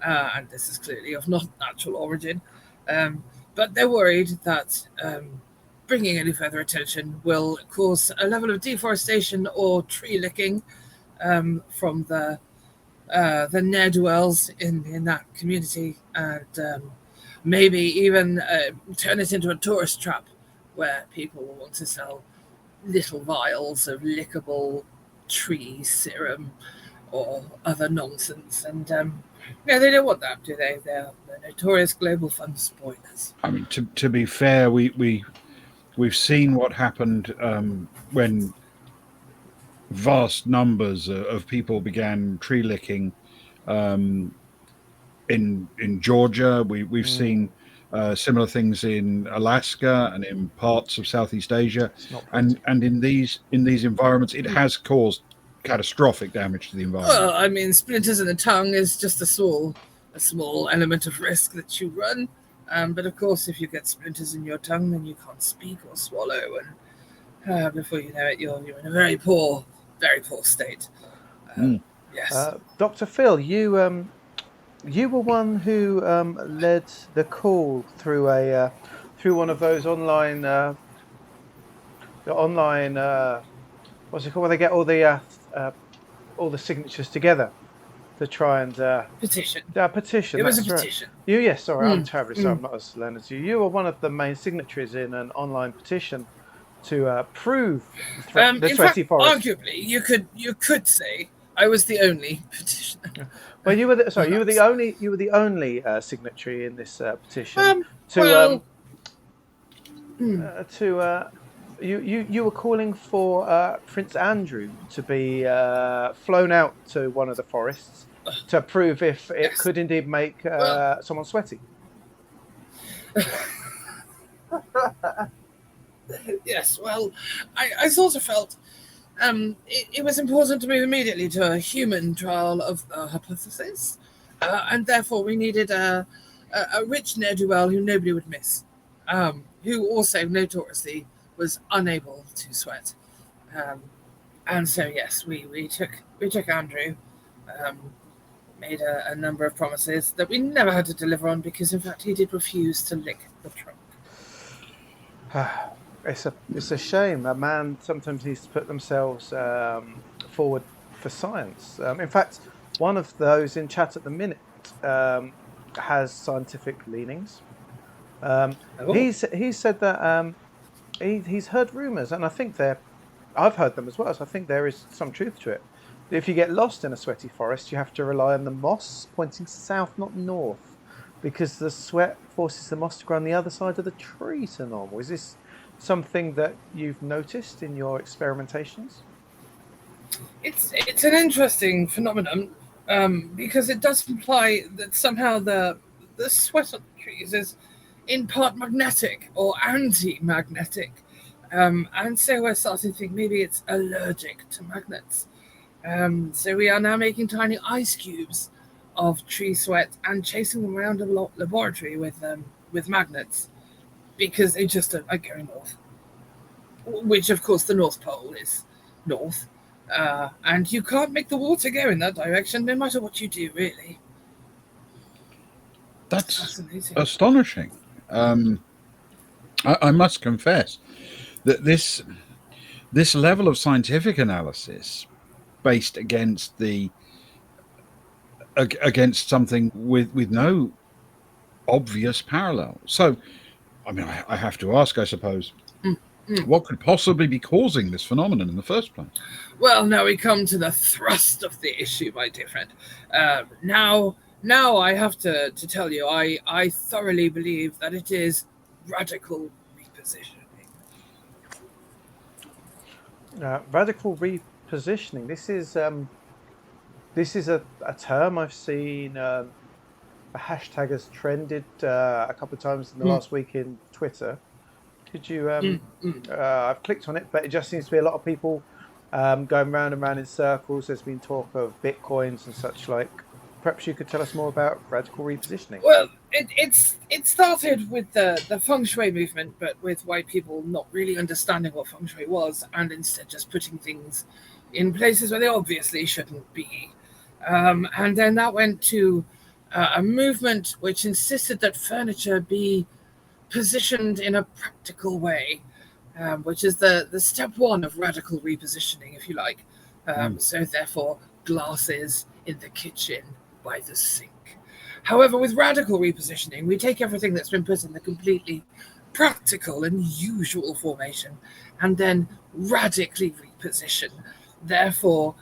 And this is clearly of not natural origin. But they're worried that bringing any further attention will cause a level of deforestation or tree licking from the ne'er-do-wells in that community, and maybe even turn it into a tourist trap where people will want to sell little vials of lickable tree serum or other nonsense. And they don't want that, do they? They're notorious global fund spoilers. I mean, to be fair, we've seen what happened when vast numbers of people began tree licking In Georgia, we've seen similar things in Alaska and in parts of Southeast Asia, It's not pretty. and in these environments, it has caused catastrophic damage to the environment. Well, I mean, splinters in the tongue is just a small element of risk that you run. But of course, if you get splinters in your tongue, then you can't speak or swallow, and before you know it, you're in a very poor state. Yes. Dr. Phil, you were one who led the call through through one of those online what's it called, where they get all the signatures together to try and Petition. petition. It was a that's right. petition. Yes, sorry, I'm terribly sorry, I'm not as learned as you. You were one of the main signatories in an online petition to prove the In sweaty fact, forest. arguably, you could say I was the only petitioner. Well, you were the only signatory in this petition you were calling for Prince Andrew to be flown out to one of the forests to prove if it could indeed make someone sweaty. Yes, well, I sort of felt it was important to move immediately to a human trial of the hypothesis, and therefore we needed a rich ne'er-do-well who nobody would miss, who also notoriously was unable to sweat. And so, yes, we took Andrew, made a number of promises that we never had to deliver on because, in fact, he did refuse to lick the trunk. It's a shame. A man sometimes needs to put themselves forward for science. In fact, one of those in chat at the minute has scientific leanings. He said that he's heard rumours, and I think I've heard them as well, so I think there is some truth to it. If you get lost in a sweaty forest, you have to rely on the moss pointing south, not north, because the sweat forces the moss to grow on the other side of the tree to normal. Is this something that you've noticed in your experimentations? It's an interesting phenomenon because it does imply that somehow the sweat on the trees is in part magnetic or anti-magnetic, and so we're starting to think maybe it's allergic to magnets. So we are now making tiny ice cubes of tree sweat and chasing them around a laboratory with magnets, because they just don't like going north. Which, of course, the North Pole is north, and you can't make the water go in that direction, no matter what you do, really. That's astonishing. I must confess that this level of scientific analysis based against something with no obvious parallel. So, I mean, I have to ask, I suppose, what could possibly be causing this phenomenon in the first place? Well, now we come to the thrust of the issue, my dear friend. Now I have to tell you, I thoroughly believe that it is radical repositioning. Radical repositioning. This is a term I've seen. A hashtag has trended a couple of times in the last week in Twitter. Could you? I've clicked on it, but it just seems to be a lot of people going round and round in circles. There's been talk of bitcoins and such like. Perhaps you could tell us more about radical repositioning. Well, it started with the feng shui movement, but with white people not really understanding what feng shui was, and instead just putting things in places where they obviously shouldn't be. And then that went to a movement which insisted that furniture be positioned in a practical way, which is the step one of radical repositioning, if you like. So therefore, glasses in the kitchen by the sink. However, with radical repositioning, we take everything that's been put in the completely practical and usual formation and then radically reposition, therefore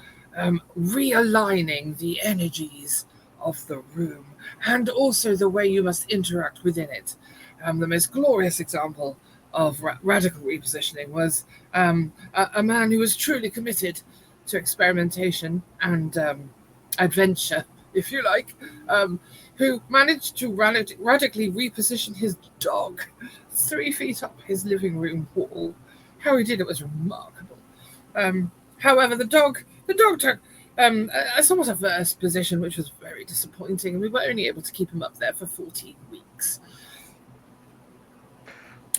realigning the energies of the room and also the way you must interact within it. The most glorious example of radical repositioning was a man who was truly committed to experimentation and adventure if you like, who managed to radically reposition his dog 3 feet up his living room wall. How he did it was remarkable. However, the dog took a somewhat adverse position, which was very disappointing, and we were only able to keep him up there for 14 weeks.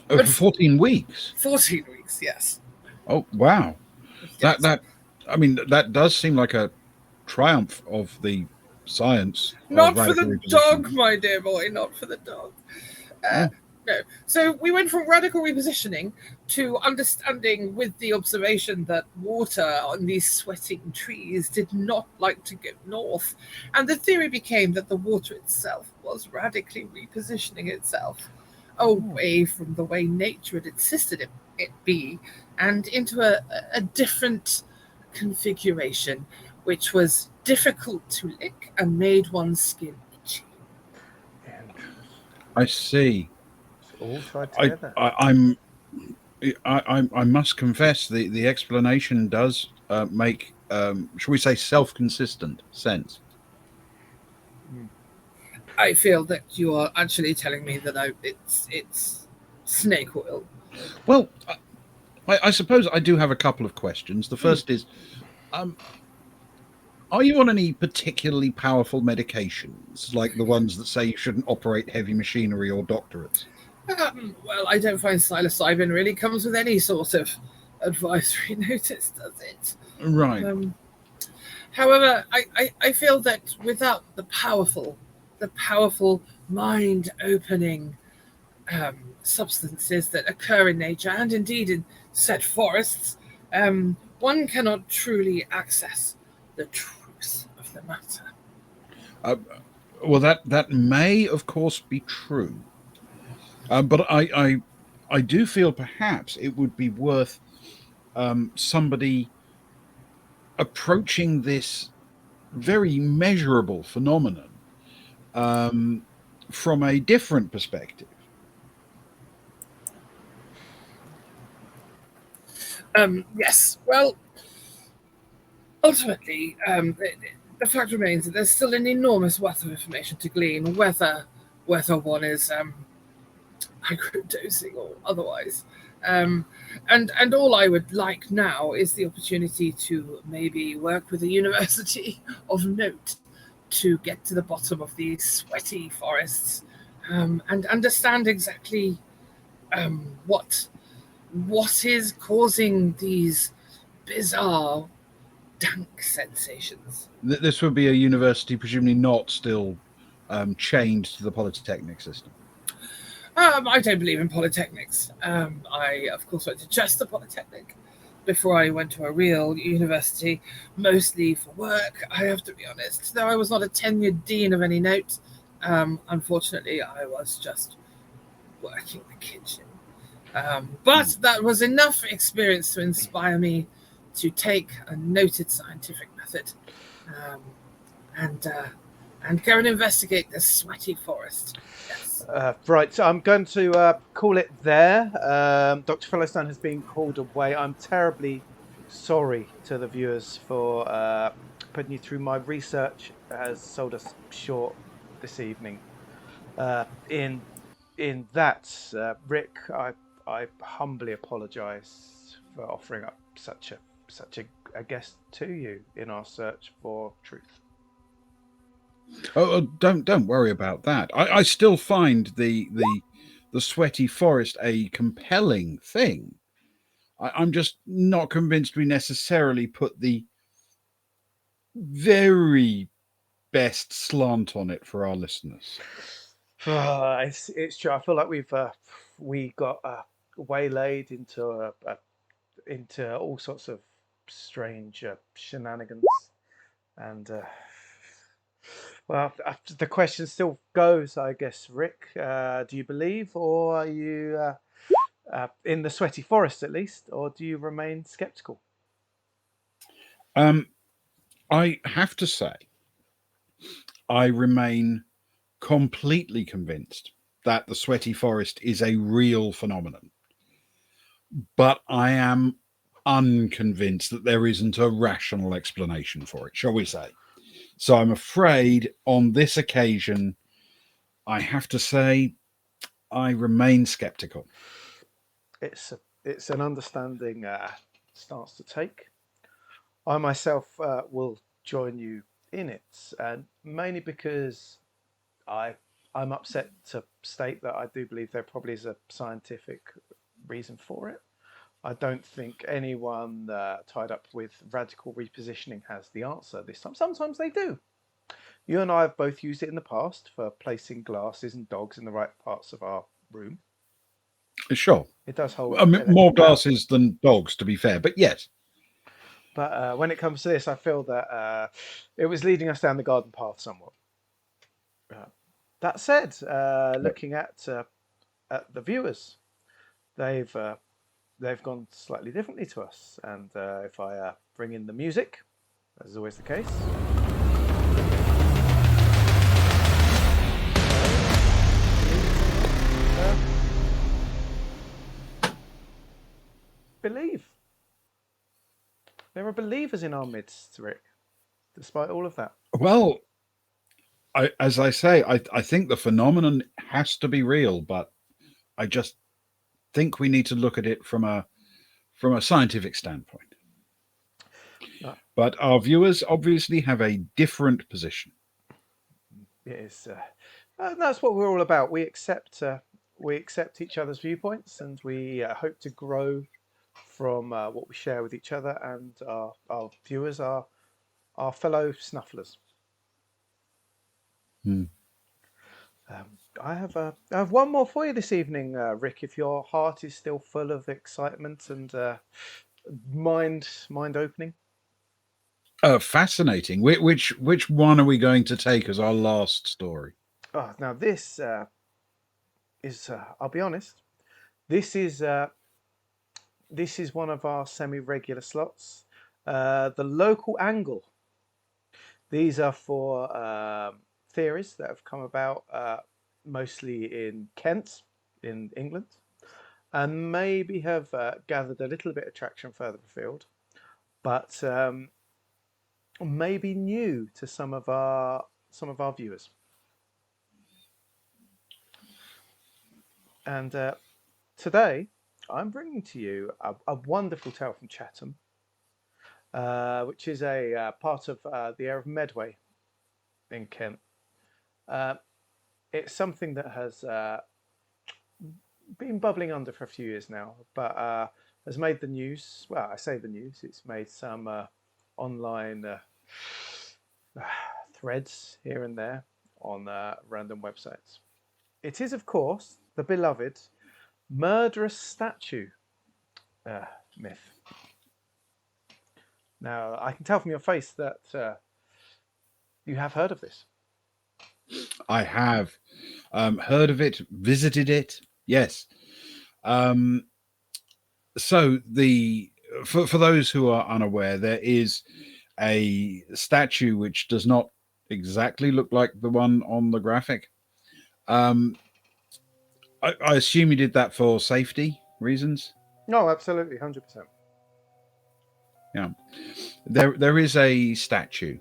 Oh, for 14 weeks? 14 weeks, yes. Oh, wow. Yes. That does seem like a triumph of the science. Not for the dog, my dear boy, not for the dog. No. So we went from radical repositioning to understanding, with the observation that water on these sweating trees did not like to go north. And the theory became that the water itself was radically repositioning itself away from the way nature had insisted it be, and into a different configuration, which was difficult to lick and made one's skin itchy. I see. All tied together. I must confess the explanation does make shall we say self-consistent sense. I feel that you are actually telling me that it's snake oil. Well, I suppose I do have a couple of questions. The first is, are you on any particularly powerful medications, like the ones that say you shouldn't operate heavy machinery or doctorates? Well, I don't find psilocybin really comes with any sort of advisory notice, does it? Right. However, I feel that without the powerful mind-opening substances that occur in nature, and indeed in said forests, one cannot truly access the truth of the matter. Well, that may, of course, be true. But I do feel perhaps it would be worth somebody approaching this very measurable phenomenon from a different perspective. Yes. Well, ultimately, the fact remains that there's still an enormous wealth of information to glean, whether one is microdosing or otherwise. And all I would like now is the opportunity to maybe work with a university of note to get to the bottom of these sweaty forests and understand exactly what is causing these bizarre dank sensations. This would be a university presumably not still chained to the polytechnic system. I don't believe in polytechnics. I, of course, went to Chester Polytechnic before I went to a real university, mostly for work, I have to be honest. Though I was not a tenured dean of any note, unfortunately, I was just working the kitchen. But that was enough experience to inspire me to take a noted scientific method and go and investigate this sweaty forest. Yes. Right, so I'm going to call it there. Dr. Fellowstone has been called away. I'm terribly sorry to the viewers for putting you through. My research has sold us short this evening. In that, Rick, I humbly apologise for offering up such a guest to you in our search for truth. Oh, don't worry about that. I still find the sweaty forest a compelling thing. I'm just not convinced we necessarily put the very best slant on it for our listeners. It's true. I feel like we got waylaid into all sorts of strange shenanigans, and well, the question still goes, I guess, Rick. Do you believe, or are you in the sweaty forest at least, or do you remain skeptical? I have to say, I remain completely convinced that the sweaty forest is a real phenomenon, but I am unconvinced that there isn't a rational explanation for it, shall we say. So I'm afraid on this occasion, I have to say I remain skeptical. It's an understanding stance to take. I myself will join you in it, and mainly because I I'm upset to state that I do believe there probably is a scientific reason for it. I don't think anyone tied up with radical repositioning has the answer this time. Sometimes they do. You and I have both used it in the past for placing glasses and dogs in the right parts of our room. Sure. It does hold I mean, more electrical power. glasses than dogs, to be fair, but yes. But when it comes to this, I feel that it was leading us down the garden path somewhat. That said, looking at the viewers, they've they've gone slightly differently to us. And if I bring in the music, as is always the case. Believe. There are believers in our midst, Rick, despite all of that. Well, as I say, I think the phenomenon has to be real, but I just think we need to look at it from a scientific standpoint. No. But our viewers obviously have a different position. It is. That's what we're all about. We accept each other's viewpoints, and we hope to grow from what we share with each other and our viewers, our fellow snufflers. I have one more for you this evening, Rick. If your heart is still full of excitement and mind opening. Fascinating. Which one are we going to take as our last story? Oh, now this is. I'll be honest. This is one of our semi-regular slots. The local angle. These are for theories that have come about mostly in Kent, in England, and maybe have gathered a little bit of traction further afield, but maybe new to some of our viewers. And today, I'm bringing to you a wonderful tale from Chatham, which is a part of the area of Medway in Kent. It's something that has been bubbling under for a few years now, but has made the news. Well, I say the news. It's made some online threads here and there on random websites. It is, of course, the beloved Murderous Statue myth. Now, I can tell from your face that you have heard of this. I have heard of it, visited it. Yes. So for those who are unaware, there is a statue which does not exactly look like the one on the graphic. I assume you did that for safety reasons. No, absolutely, 100%. Yeah, there is a statue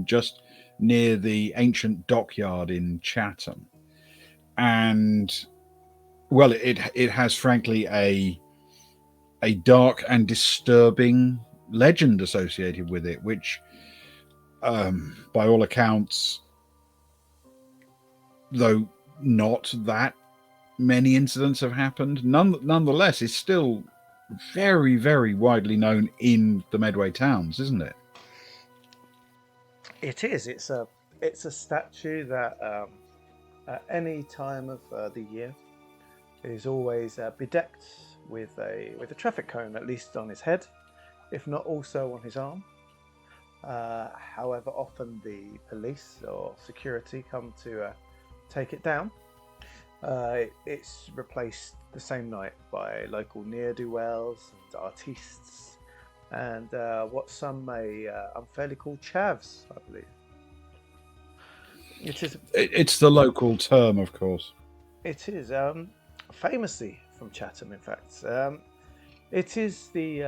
just near the ancient dockyard in Chatham, and well, it has frankly a dark and disturbing legend associated with it, which, by all accounts, though not that many incidents have happened, nonetheless, is still very, very widely known in the Medway towns, isn't it? It is. It's a statue that at any time of the year is always bedecked with a traffic cone, at least on his head, if not also on his arm. However, often the police or security come to take it down. It's replaced the same night by local ne'er-do-wells and artistes, and what some may unfairly call chavs, I believe. It's the local term, of course. It is famously from Chatham, in fact. It is the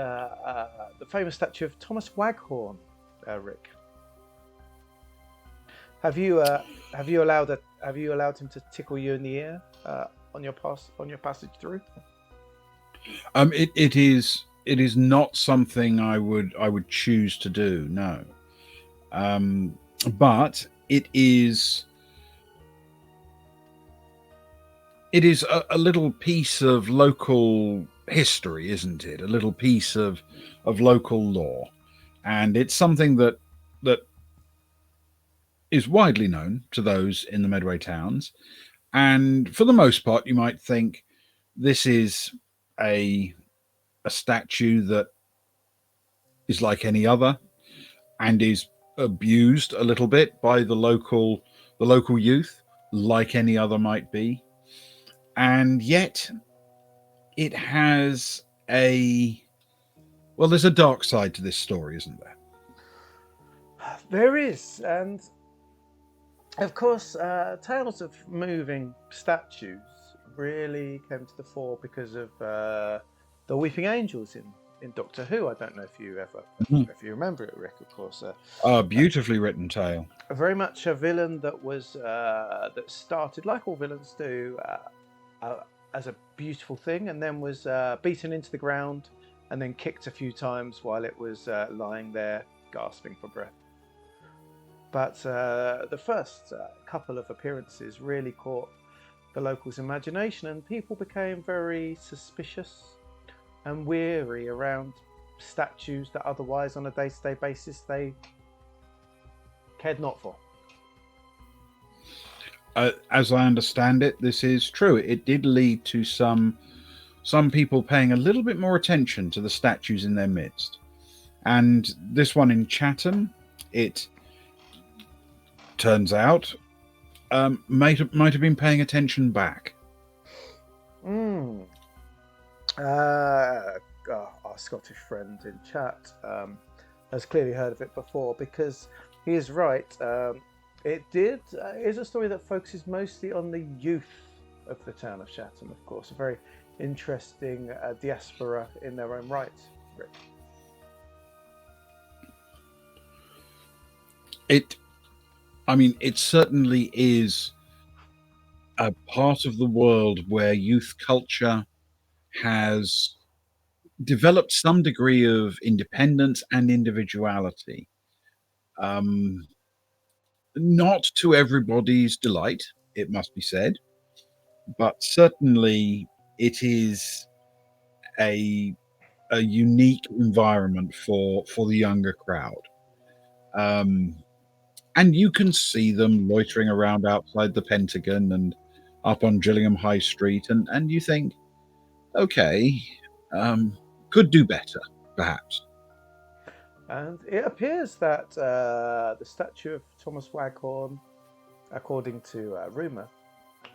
famous statue of Thomas Waghorn, Rick. Have you have you allowed him to tickle you in the ear on your passage through? It is not something I would choose to do. No, but it is a little piece of local history, isn't it? A little piece of local lore, and it's something that is widely known to those in the Medway towns. And for the most part, you might think this is a statue that is like any other and is abused a little bit by the local youth, like any other might be. And yet it has there's a dark side to this story, isn't there? There is, and of course, tales of moving statues really came to the fore because of the Weeping Angels in Doctor Who. I don't know if you if you remember it, Rick. Of course, A beautifully written tale. very much a villain that was that started like all villains do as a beautiful thing, and then was beaten into the ground and then kicked a few times while it was lying there gasping for breath. But the first couple of appearances really caught the locals' imagination, and people became very suspicious and weary around statues that otherwise on a day-to-day basis they cared not for. As I understand it, this is true. It did lead to some people paying a little bit more attention to the statues in their midst. And this one in Chatham, it turns out, might have been paying attention back. Our Scottish friend in chat has clearly heard of it before, because he is right. It is a story that focuses mostly on the youth of the town of Chatham, of course. A very interesting diaspora in their own right, Rick. It certainly is a part of the world where youth culture has developed some degree of independence and individuality. Not to everybody's delight, it must be said, but certainly it is a unique environment for the younger crowd. And you can see them loitering around outside the Pentagon and up on Gillingham High Street, and you think, okay, could do better, perhaps. And it appears that the statue of Thomas Waghorn, according to rumour,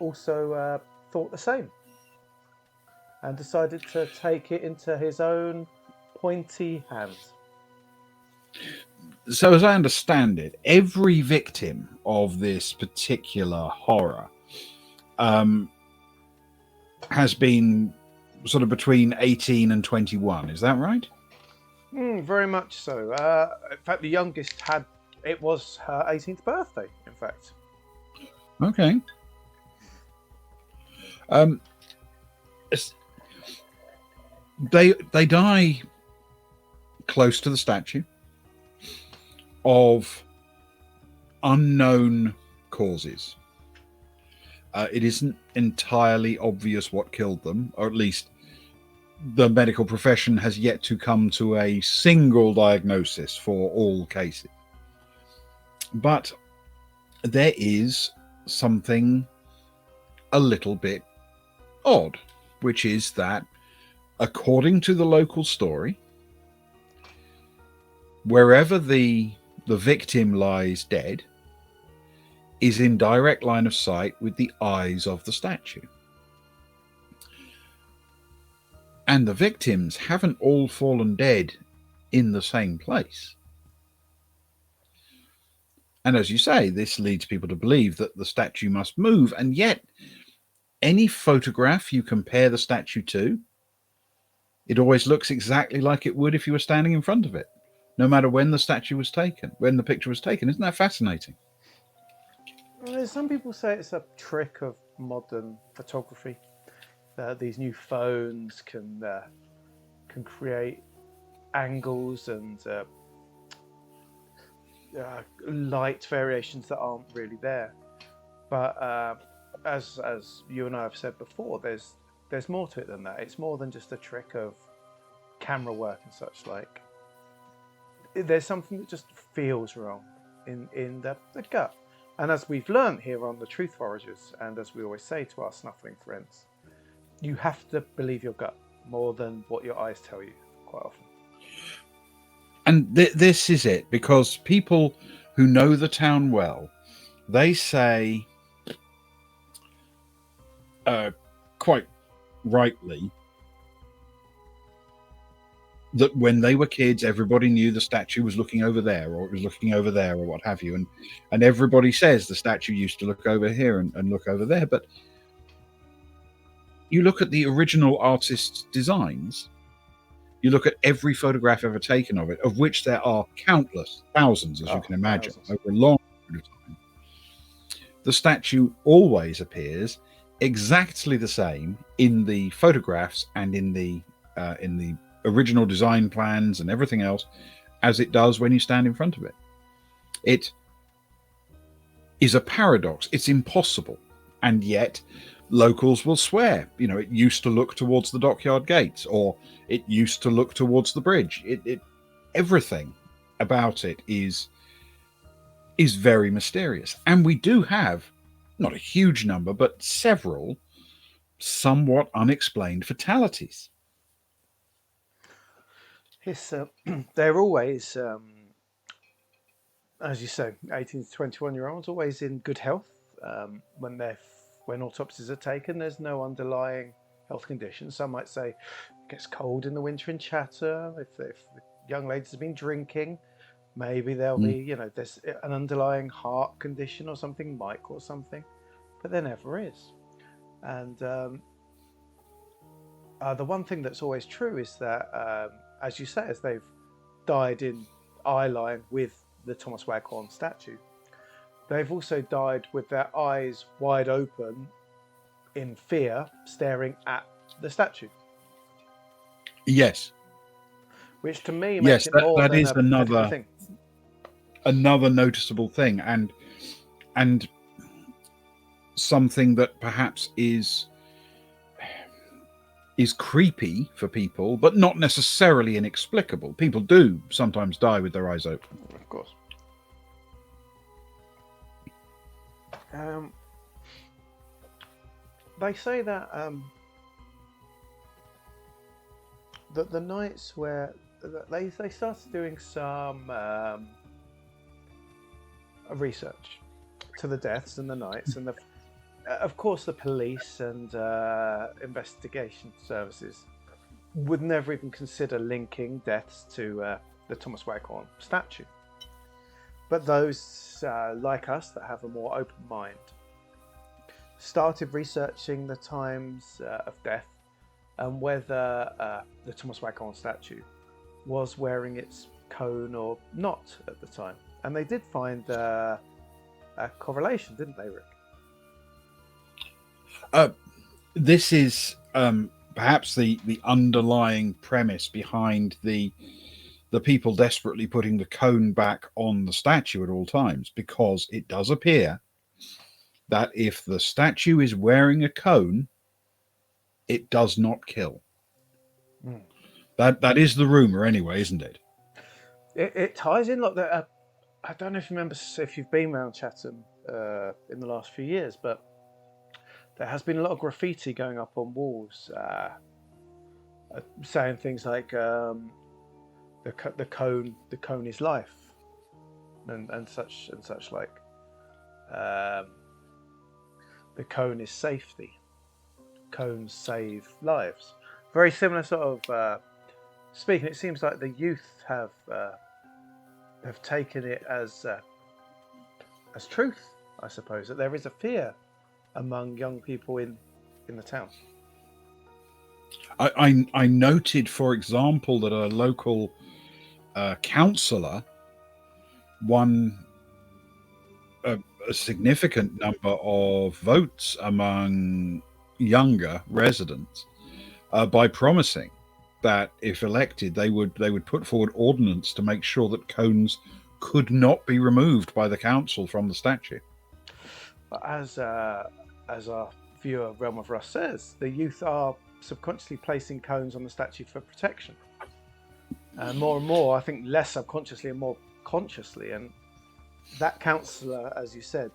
also thought the same and decided to take it into his own pointy hands. So, as I understand it, every victim of this particular horror has been sort of between 18 and 21. Is that right? Very much so. In fact, the youngest it was her 18th birthday, in fact. Okay. They die close to the statue of unknown causes. It isn't entirely obvious what killed them, or at least the medical profession has yet to come to a single diagnosis for all cases. But there is something a little bit odd, which is that, according to the local story, wherever the victim lies dead is in direct line of sight with the eyes of the statue. And the victims haven't all fallen dead in the same place. And as you say, this leads people to believe that the statue must move, and yet any photograph you compare the statue to, it always looks exactly like it would if you were standing in front of it, no matter when the statue was taken, when the picture was taken. Isn't that fascinating? Well, some people say it's a trick of modern photography. These new phones can create angles and light variations that aren't really there. But as you and I have said before, there's more to it than that. It's more than just a trick of camera work and such like. There's something that just feels wrong in the gut. And as we've learned here on the Truth Foragers, and as we always say to our snuffling friends, you have to believe your gut more than what your eyes tell you quite often. And this is it, because people who know the town well, they say, quite rightly, that when they were kids, everybody knew the statue was looking over there, or it was looking over there, or what have you. And everybody says the statue used to look over here and look over there. But you look at the original artist's designs, you look at every photograph ever taken of it, of which there are countless, thousands, as you can imagine, thousands. over a long period of time. The statue always appears exactly the same in the photographs and in the original design plans and everything else as it does when you stand in front of it. It is a paradox. It's impossible. And yet locals will swear, it used to look towards the dockyard gates, or it used to look towards the bridge. Everything about it is very mysterious. And we do have not a huge number, but several somewhat unexplained fatalities. It's, they're always, as you say, 18 to 21-year-olds, always in good health. When autopsies are taken, there's no underlying health condition. Some might say it gets cold in the winter and chatter. If the young ladies have been drinking, maybe there'll be, there's an underlying heart condition or something might cause something, but there never is. And the one thing that's always true is that, as you say, as they've died in eye line with the Thomas Waghorn statue, they've also died with their eyes wide open in fear, staring at the statue. Yes. Which to me makes it more that than is a medical thing. Another noticeable thing, and something that perhaps is creepy for people, but not necessarily inexplicable. People do sometimes die with their eyes open. Of course. They say that that the nights where they started doing some research to the deaths and the nights, and of course the police and investigation services would never even consider linking deaths to the Thomas Waghorn statue. But those like us that have a more open mind started researching the times of death and whether the Thomas Waghorn statue was wearing its cone or not at the time. And they did find a correlation, didn't they, Rick? This is perhaps the underlying premise behind the people desperately putting the cone back on the statue at all times, because it does appear that if the statue is wearing a cone, it does not kill. That is the rumor anyway, isn't it? It ties in like that. I don't know if you remember if you've been around Chatham in the last few years, but there has been a lot of graffiti going up on walls saying things like the cone is life, and such like. The cone is safety. Cones save lives. Very similar sort of speaking. It seems like the youth have taken it as truth, I suppose, that there is a fear among young people in the town. I noted, for example, that a local councillor won a significant number of votes among younger residents by promising that if elected, they would put forward ordinance to make sure that cones could not be removed by the council from the statue. But as our viewer Realm of Rust says, the youth are subconsciously placing cones on the statue for protection. More and more, I think less subconsciously and more consciously. And that councillor, as you said,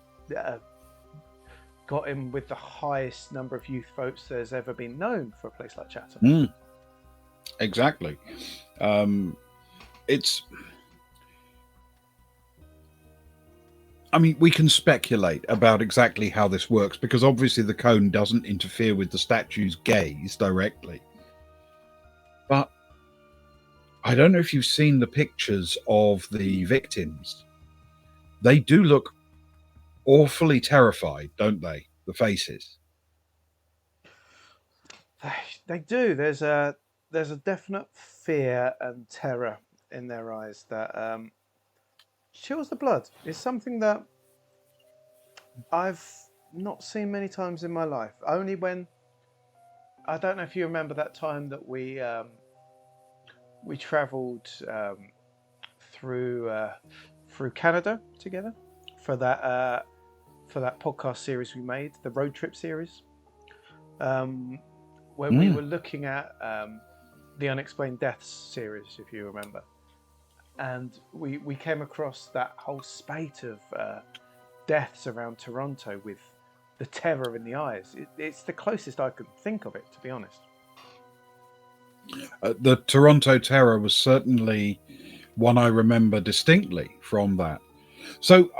got him with the highest number of youth votes there's ever been known for a place like Chatham. Exactly. We can speculate about exactly how this works, because obviously the cone doesn't interfere with the statue's gaze directly. But I don't know if you've seen the pictures of the victims. They do look awfully terrified, don't they? The faces. They do. There's a definite fear and terror in their eyes that chills the blood. It's something that I've not seen many times in my life. Only when, I don't know if you remember that time that we travelled through Canada together for that podcast series we made, the road trip series, where we were looking at the Unexplained Deaths series, if you remember. And we came across that whole spate of deaths around Toronto with the terror in the eyes. It's the closest I could think of it, to be honest. The Toronto Terror was certainly one I remember distinctly from that. So,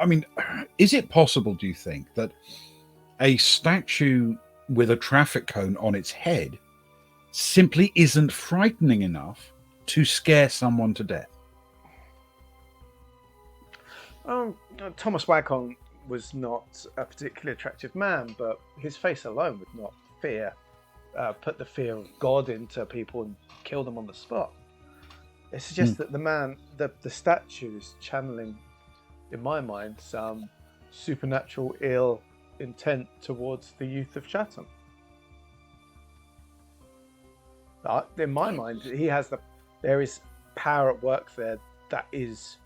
is it possible, do you think, that a statue with a traffic cone on its head simply isn't frightening enough to scare someone to death? Thomas Waghorn was not a particularly attractive man, but his face alone would not put the fear of God into people and kill them on the spot. It suggests that the statue is channeling, in my mind, some supernatural ill intent towards the youth of Chatham. In my mind, there is power at work there that is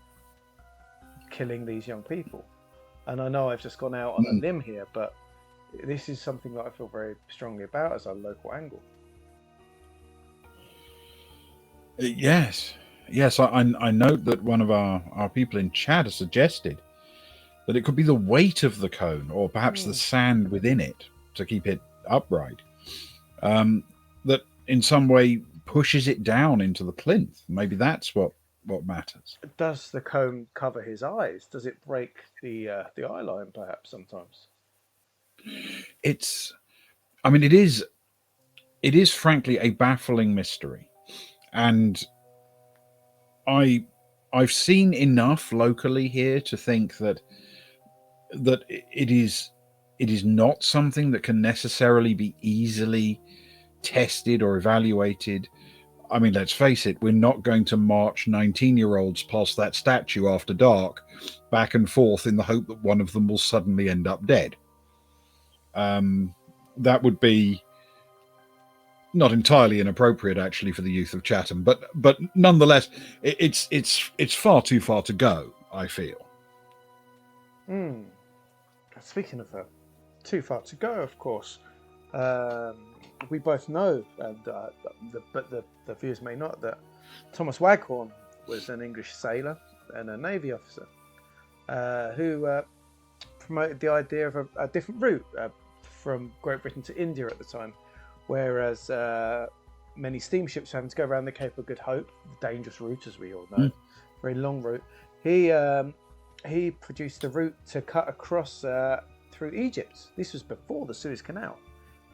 killing these young people. And I know I've just gone out on a limb here, but this is something that I feel very strongly about as a local angle. Yes. I note that one of our people in chat has suggested that it could be the weight of the cone, or perhaps the sand within it to keep it upright, that in some way pushes it down into the plinth. Maybe that's what matters. Does the cone cover his eyes? Does it break the eye line perhaps sometimes? It is frankly a baffling mystery. And I've seen enough locally here to think that it is not something that can necessarily be easily tested or evaluated. Let's face it, we're not going to march 19-year-olds past that statue after dark, back and forth in the hope that one of them will suddenly end up dead. That would be not entirely inappropriate, actually, for the youth of Chatham, but nonetheless, it's far too far to go, I feel. Speaking of that, too far to go, of course. We both know, but the viewers may not, that Thomas Waghorn was an English sailor and a Navy officer who promoted the idea of a different route from Great Britain to India at the time, whereas many steamships were having to go around the Cape of Good Hope, the dangerous route, as we all know, very long route. He produced a route to cut across through Egypt. This was before the Suez Canal.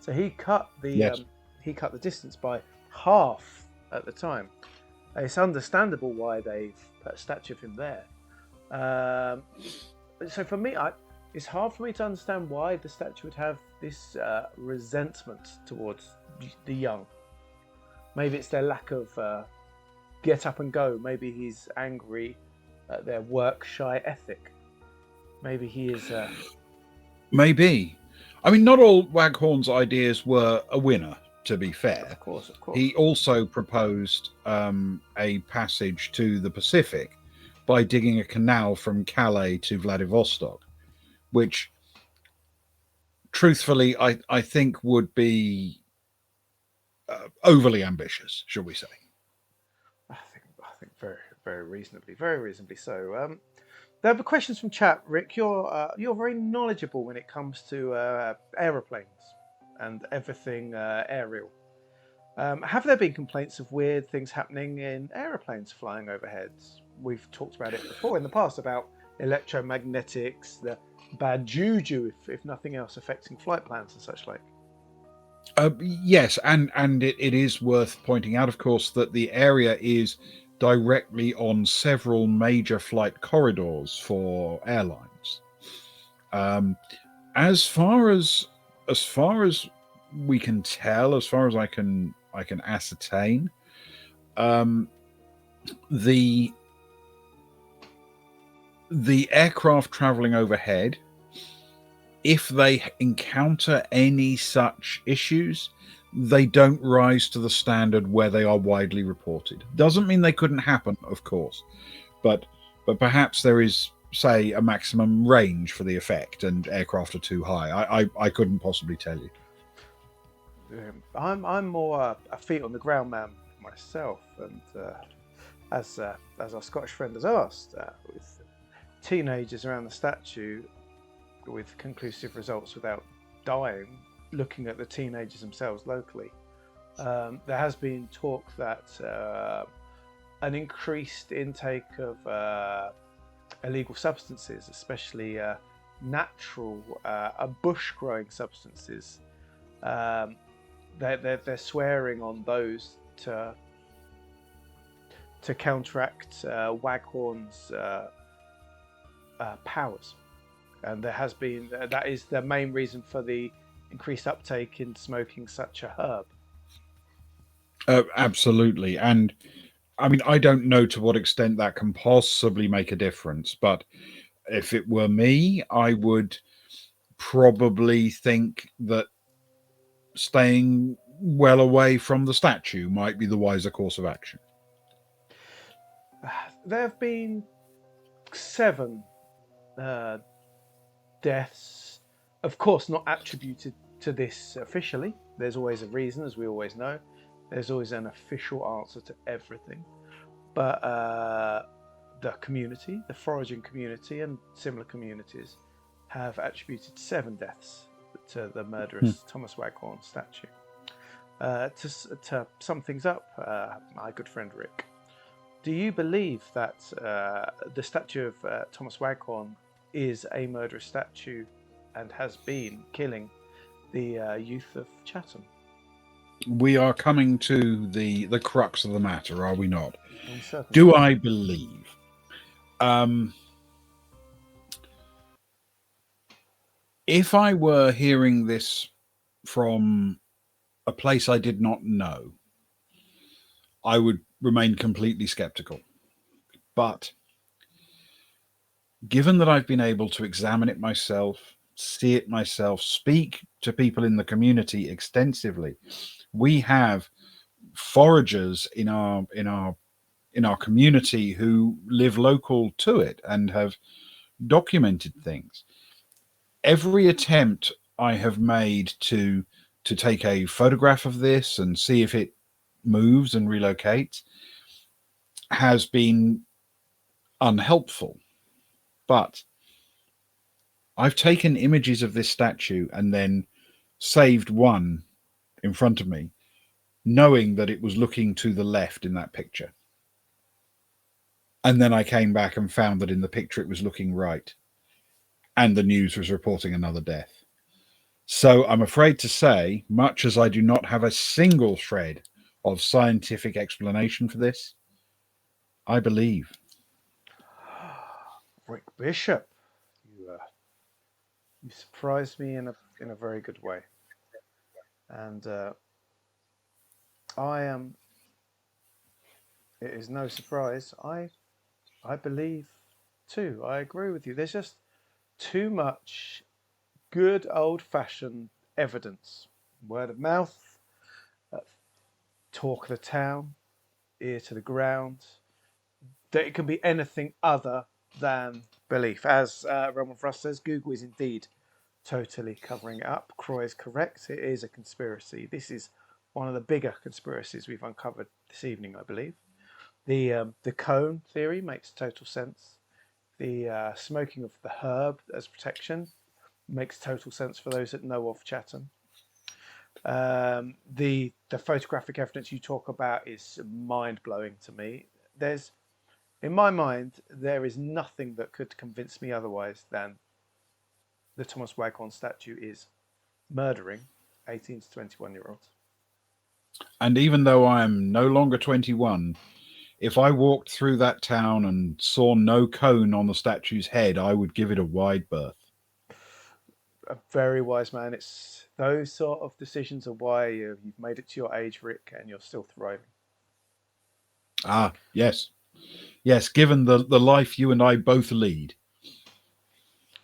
So he cut the distance by half at the time. It's understandable why they've put a statue of him there. So for me, it's hard for me to understand why the statue would have this resentment towards the young. Maybe it's their lack of get up and go. Maybe he's angry at their work-shy ethic. Maybe he is. Maybe. I mean, not all Waghorn's ideas were a winner, to be fair. Of course. He also proposed a passage to the Pacific by digging a canal from Calais to Vladivostok, which, truthfully, I think would be overly ambitious, shall we say. I think very reasonably so. There are questions from chat. Rick, you're very knowledgeable when it comes to aeroplanes and everything aerial. Have there been complaints of weird things happening in aeroplanes flying overhead? We've talked about it before in the past about electromagnetics, the bad juju, if nothing else, affecting flight plans and such like. Yes, and it is worth pointing out, of course, that the area is directly on several major flight corridors for airlines. As far as we can tell, as far as I can ascertain, the aircraft traveling overhead, if they encounter any such issues, they don't rise to the standard where they are widely reported. Doesn't mean they couldn't happen, of course, but perhaps there is, say, a maximum range for the effect, and aircraft are too high. I couldn't possibly tell you. I'm more a feet on the ground man myself, and as our Scottish friend has asked, with teenagers around the statue with conclusive results without dying, looking at the teenagers themselves locally, there has been talk that an increased intake of illegal substances, especially natural bush-growing substances, they're swearing on those to counteract Waghorn's powers. And there has been, that is the main reason for the increased uptake in smoking such a herb. Absolutely. And I mean, I don't know to what extent that can possibly make a difference, but if it were me, I would probably think that staying well away from the statue might be the wiser course of action. There have been 7 deaths, of course not attributed to this officially. There's always a reason, as we always know. There's always an official answer to everything. But the community, the foraging community and similar communities have attributed 7 deaths to the murderous Thomas Waghorn statue. To sum things up, my good friend Rick, do you believe that the statue of Thomas Waghorn is a murderous statue and has been killing the youth of Chatham? We are coming to the crux of the matter, are we not? Certainly. Do I believe? If I were hearing this from a place I did not know, I would remain completely skeptical. But given that I've been able to examine it myself, see it myself, speak to people in the community extensively, we have foragers in our community who live local to it and have documented things. Every attempt I have made to take a photograph of this and see if it moves and relocates has been unhelpful. But I've taken images of this statue and then saved one in front of me, knowing that it was looking to the left in that picture. And then I came back and found that in the picture it was looking right. And the news was reporting another death. So I'm afraid to say, much as I do not have a single shred of scientific explanation for this, I believe. Rick Bishop, you surprised me in a very good way, and I am. It is no surprise. I believe too. I agree with you. There's just too much good old-fashioned evidence, word of mouth, talk of the town, ear to the ground, that it can be anything other than belief. As Roman Frost says, Google is indeed totally covering it up. Croy is correct. It is a conspiracy. This is one of the bigger conspiracies we've uncovered this evening, I believe. The cone theory makes total sense. The smoking of the herb as protection makes total sense for those that know of Chatham. The photographic evidence you talk about is mind-blowing to me. In my mind, there is nothing that could convince me otherwise than the Thomas Waghorn statue is murdering 18 to 21-year-olds. And even though I am no longer 21, if I walked through that town and saw no cone on the statue's head, I would give it a wide berth. A very wise man. It's those sort of decisions are why you've made it to your age, Rick, and you're still thriving. Ah, yes. Yes, given the life you and I both lead.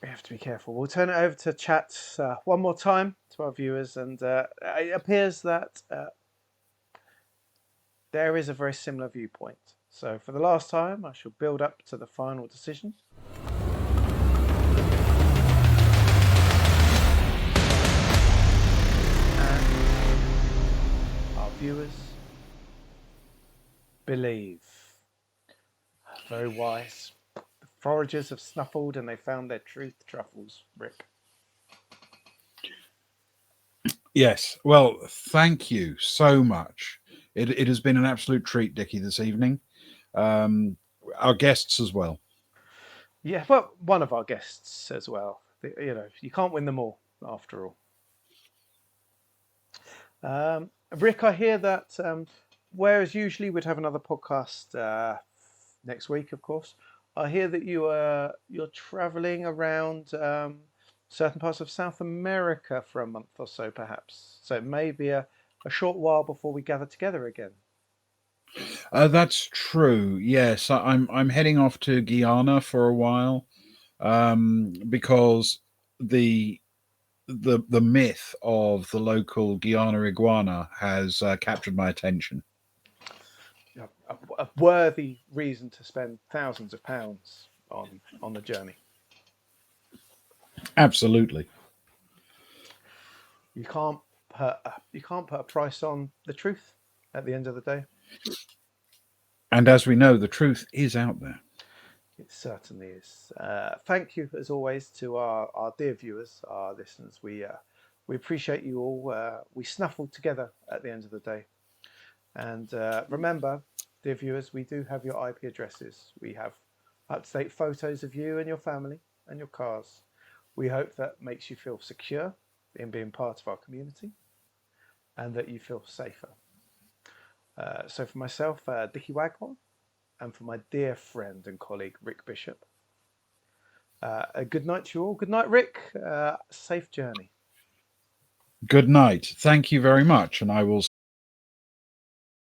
We have to be careful. We'll turn it over to chat one more time to our viewers, and it appears that there is a very similar viewpoint. So for the last time, I shall build up to the final decision. And our viewers believe. Very wise. The foragers have snuffled and they found their truth truffles, Rick. Yes. Well, thank you so much. It has been an absolute treat, Dickie, this evening. Our guests as well. Yeah, well, one of our guests as well. You can't win them all, after all. Rick, I hear that whereas usually we'd have another podcast next week, of course, I hear that you're traveling around certain parts of South America for a month or so, perhaps. So it may be a short while before we gather together again. That's true. Yes, I'm heading off to Guyana for a while because the myth of the local Guyana iguana has captured my attention. A worthy reason to spend thousands of pounds on the journey. Absolutely. You can't put a price on the truth at the end of the day. And as we know, the truth is out there. It certainly is. Thank you, as always, to our dear viewers, our listeners. We appreciate you all. We snuffled together at the end of the day. And remember, dear viewers, we do have your IP addresses. We have up-to-date photos of you and your family and your cars. We hope that makes you feel secure in being part of our community and that you feel safer. So for myself, Dickie Waghorn, and for my dear friend and colleague, Rick Bishop, a good night to you all. Good night, Rick. Safe journey. Good night. Thank you very much. And I will